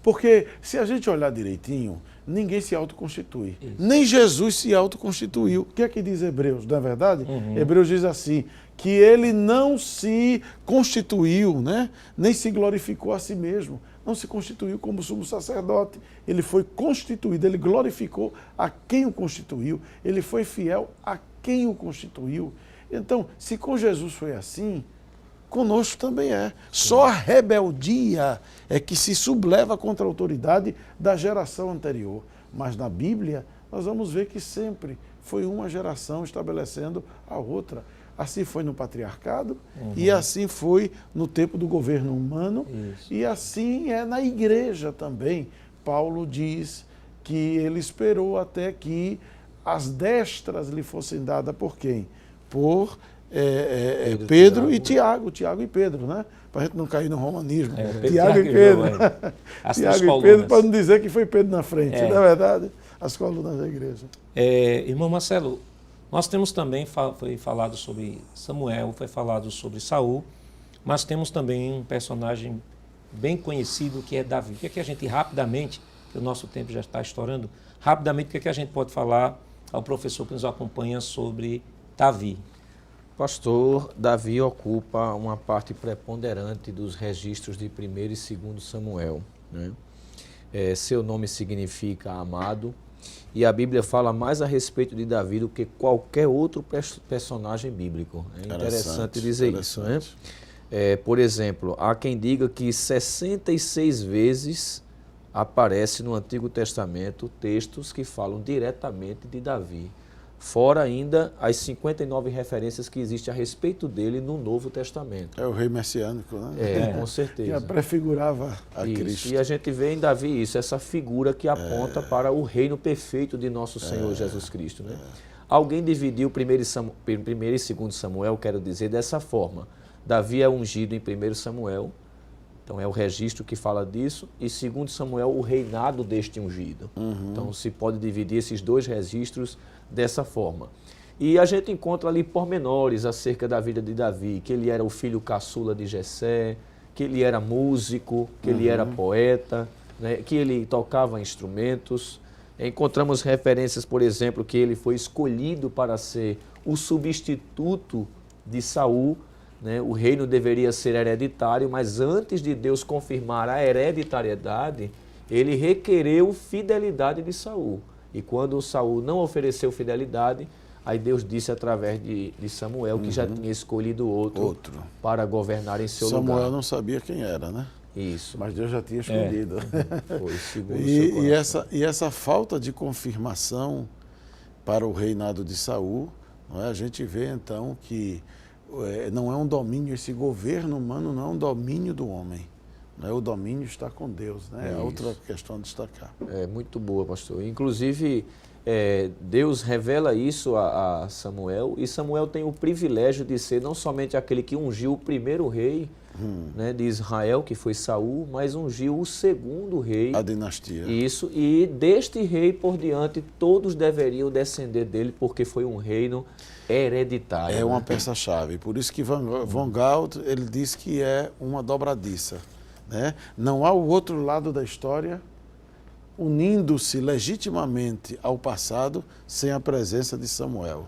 B: Porque se a gente olhar direitinho, ninguém se autoconstitui. Nem Jesus se autoconstituiu. O que é que diz Hebreus, não é verdade? Hebreus diz assim, que ele não se constituiu, né? Nem se glorificou a si mesmo. Não se constituiu como sumo sacerdote. Ele foi constituído, ele glorificou a quem o constituiu. Ele foi fiel a quem o constituiu. Então, se com Jesus foi assim, conosco também é. Só a rebeldia é que se subleva contra a autoridade da geração anterior. Mas na Bíblia, nós vamos ver que sempre foi uma geração estabelecendo a outra. Assim foi no patriarcado e assim foi no tempo do governo humano. E assim é na igreja também. Paulo diz que ele esperou até que as destras lhe fossem dadas por quem? Por Pedro e Tiago. Tiago e Pedro, né? Para a gente não cair no romanismo. Tiago e Pedro. Tiago e Pedro, para não dizer que foi Pedro na frente. Não é verdade? As colunas da igreja.
A: Irmão Marcelo, nós temos também, foi falado sobre Samuel, foi falado sobre Saul, mas temos também um personagem bem conhecido que é Davi. O que é que a gente rapidamente, que o nosso tempo já está estourando, rapidamente o que é que a gente pode falar ao professor que nos acompanha sobre Davi?
C: Pastor, Davi ocupa uma parte preponderante dos registros de 1º e 2º Samuel, né? Seu nome significa amado, e a Bíblia fala mais a respeito de Davi do que qualquer outro personagem bíblico. É interessante dizer isso, né? Por exemplo, há quem diga que 66 vezes aparece no Antigo Testamento textos que falam diretamente de Davi. Fora ainda as 59 referências que existem a respeito dele no Novo Testamento.
B: É o rei messiânico, né?
C: Com certeza.
B: Que prefigurava a Cristo.
C: E a gente vê em Davi isso, essa figura que aponta para o reino perfeito de nosso Senhor Jesus Cristo, né? Alguém dividiu 1º e 2º Samuel, quero dizer, dessa forma. Davi é ungido em 1º Samuel, então é o registro que fala disso, e 2º Samuel, o reinado deste ungido. Então se pode dividir esses dois registros dessa forma. E a gente encontra ali pormenores acerca da vida de Davi, que ele era o filho caçula de Jessé, que ele era músico, que ele era poeta, né, que ele tocava instrumentos. Encontramos referências, por exemplo, que ele foi escolhido para ser o substituto de Saul, né? O reino deveria ser hereditário, mas antes de Deus confirmar a hereditariedade, ele requereu fidelidade de Saul. E quando Saul não ofereceu fidelidade, aí Deus disse através de Samuel que já tinha escolhido outro para governar em seu lugar.
B: Samuel não sabia quem era, né?
C: Isso.
B: Mas Deus já tinha escolhido.
C: Foi segundo seu coração.
B: E essa falta de confirmação para o reinado de Saul, não é? A gente vê então que não é um domínio, esse governo humano não é um domínio do homem. O domínio está com Deus, né? É outra questão a destacar.
C: Muito boa, pastor. Inclusive, Deus revela isso a Samuel, e Samuel tem o privilégio de ser não somente aquele que ungiu o primeiro rei, né, de Israel, que foi Saul, mas ungiu o segundo rei.
B: A dinastia.
C: Isso, e deste rei por diante, todos deveriam descender dele, porque foi um reino hereditário.
B: É uma peça-chave. Por isso que Von Gaut, ele diz que é uma dobradiça. Né? Não há o outro lado da história unindo-se legitimamente ao passado sem a presença de Samuel.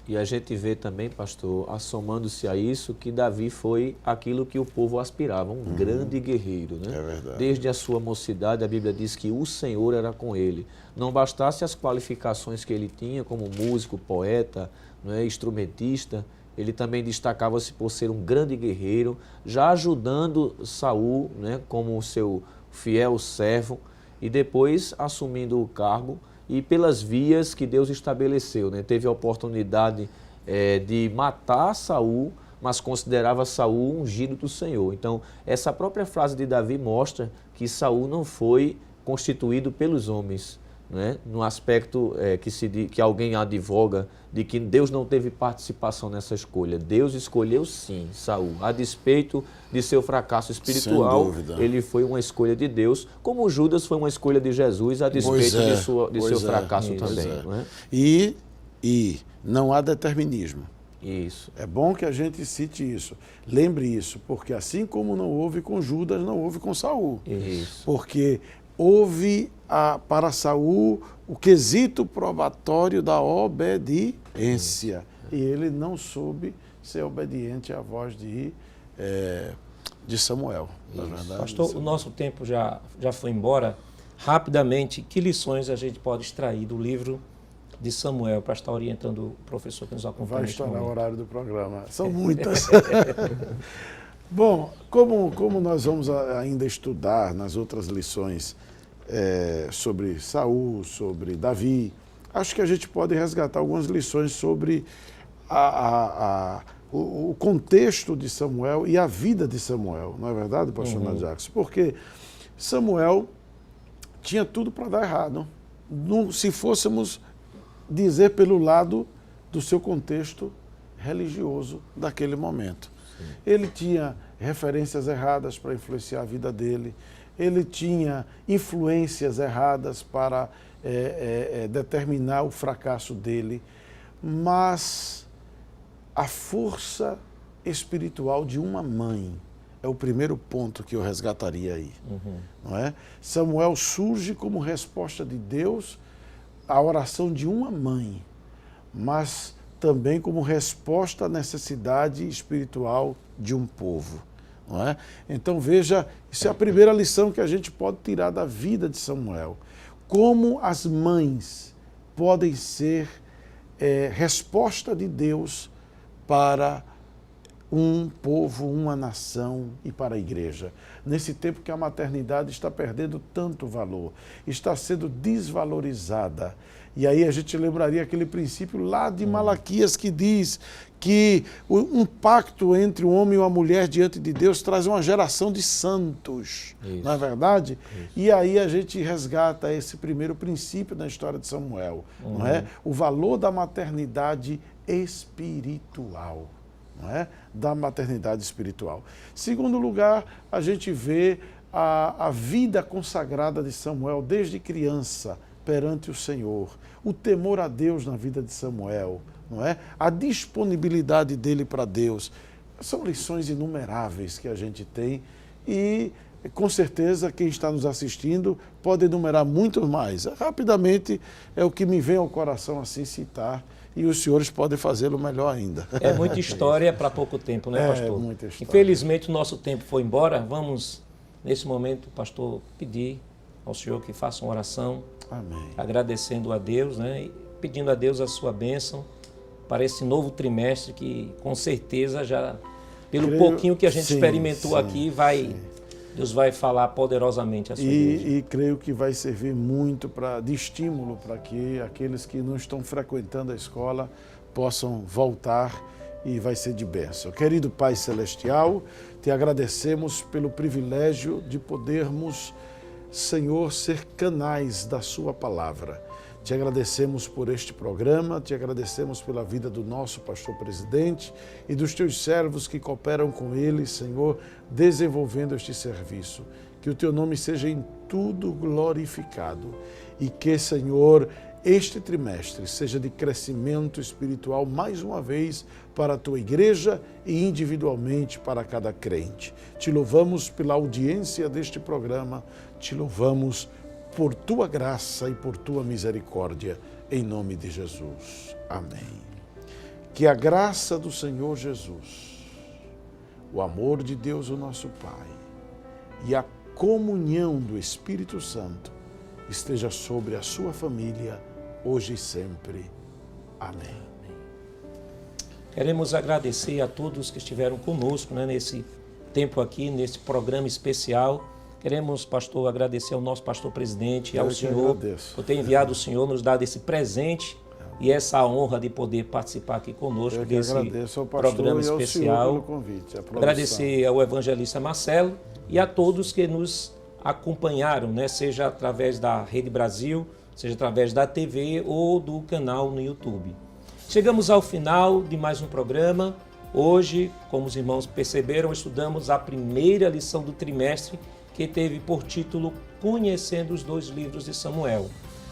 C: E a gente vê também, pastor, assomando-se a isso, que Davi foi aquilo que o povo aspirava, um grande guerreiro, né?
B: É verdade.
C: Desde a sua mocidade, a Bíblia diz que o Senhor era com ele. Não bastasse as qualificações que ele tinha como músico, poeta, né, instrumentista, ele também destacava-se por ser um grande guerreiro, já ajudando Saul, né, como seu fiel servo, e depois assumindo o cargo e pelas vias que Deus estabeleceu, né? Teve a oportunidade de matar Saul, mas considerava Saul ungido do Senhor. Então, essa própria frase de Davi mostra que Saul não foi constituído pelos homens, né? No aspecto que alguém advoga de que Deus não teve participação nessa escolha. Deus escolheu sim Saul. A despeito de seu fracasso espiritual, ele foi uma escolha de Deus, como Judas foi uma escolha de Jesus, a despeito de seu fracasso também. Não é?
B: E não há determinismo.
C: Isso.
B: É bom que a gente cite isso. Lembre isso, porque assim como não houve com Judas, não houve com Saul.
C: Isso.
B: Porque houve para Saul o quesito probatório da obediência. E ele não soube ser obediente à voz de Samuel. Na verdade,
A: Pastor, o nosso tempo já foi embora. Rapidamente, que lições a gente pode extrair do livro de Samuel para estar orientando o professor que nos acompanha?
B: Vai estourar o horário do programa. São muitas. Bom, como nós vamos ainda estudar nas outras lições sobre Saul, sobre Davi, acho que a gente pode resgatar algumas lições sobre o contexto de Samuel e a vida de Samuel, não é verdade, pastor Jackson? Porque Samuel tinha tudo para dar errado. Se fôssemos dizer pelo lado do seu contexto religioso daquele momento. Sim. Ele tinha referências erradas para influenciar a vida dele, ele tinha influências erradas para determinar o fracasso dele, mas a força espiritual de uma mãe é o primeiro ponto que eu resgataria aí. Não é? Samuel surge como resposta de Deus à oração de uma mãe, mas também como resposta à necessidade espiritual de um povo. Não é? Então veja, isso é a primeira lição que a gente pode tirar da vida de Samuel. Como as mães podem ser resposta de Deus para um povo, uma nação e para a igreja. Nesse tempo que a maternidade está perdendo tanto valor, está sendo desvalorizada. E aí a gente lembraria aquele princípio lá de Malaquias que diz que um pacto entre um homem e uma mulher diante de Deus traz uma geração de santos. Isso. Não é verdade? Isso. E aí a gente resgata esse primeiro princípio na história de Samuel, não é? O valor da maternidade espiritual. Não é? Da maternidade espiritual. Segundo lugar, a gente vê a vida consagrada de Samuel desde criança perante o Senhor, o temor a Deus na vida de Samuel, não é? A disponibilidade dele para Deus. São lições inumeráveis que a gente tem e, com certeza, quem está nos assistindo pode enumerar muito mais. Rapidamente, é o que me vem ao coração assim citar. E os senhores podem fazê-lo melhor ainda.
A: É muita história para pouco tempo, né, pastor?
B: É muita história.
A: Infelizmente, o nosso tempo foi embora. Vamos, nesse momento, pastor, pedir ao senhor que faça uma oração.
B: Amém.
A: Agradecendo a Deus, né? E pedindo a Deus a sua bênção para esse novo trimestre que, com certeza, já pelo pouquinho que a gente experimentou aqui, Deus vai falar poderosamente a sua igreja.
B: E creio que vai servir muito de estímulo para que aqueles que não estão frequentando a escola possam voltar e vai ser de bênção. Querido Pai Celestial, te agradecemos pelo privilégio de podermos, Senhor, ser canais da sua palavra. Te agradecemos por este programa, te agradecemos pela vida do nosso pastor presidente e dos teus servos que cooperam com ele, Senhor, desenvolvendo este serviço. Que o teu nome seja em tudo glorificado e que, Senhor, este trimestre seja de crescimento espiritual mais uma vez para a tua igreja e individualmente para cada crente. Te louvamos pela audiência deste programa, te louvamos por tua graça e por tua misericórdia, em nome de Jesus. Amém. Que a graça do Senhor Jesus, o amor de Deus, o nosso Pai, e a comunhão do Espírito Santo esteja sobre a sua família, hoje e sempre. Amém.
A: Queremos agradecer a todos que estiveram conosco, né, nesse tempo aqui, nesse programa especial. Queremos, pastor, agradecer ao nosso pastor presidente e ao senhor por ter enviado o senhor, nos dado esse presente e essa honra de poder participar aqui conosco desse programa especial.
B: Pelo convite,
A: agradecer ao evangelista Marcelo e a todos que nos acompanharam, né, seja através da Rede Brasil, seja através da TV ou do canal no YouTube. Chegamos ao final de mais um programa. Hoje, como os irmãos perceberam, estudamos a primeira lição do trimestre, que teve por título Conhecendo os dois livros de Samuel.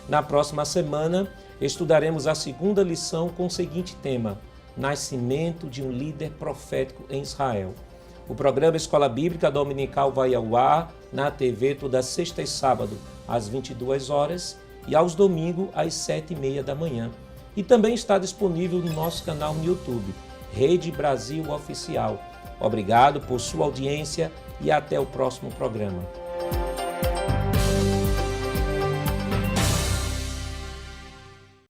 A: Na próxima semana, estudaremos a segunda lição com o seguinte tema: nascimento de um líder profético em Israel. O programa Escola Bíblica Dominical vai ao ar na TV toda sexta e sábado, às 22 horas, e aos domingos, às 7h30 da manhã. E também está disponível no nosso canal no YouTube, Rede Brasil Oficial. Obrigado por sua audiência e até o próximo programa.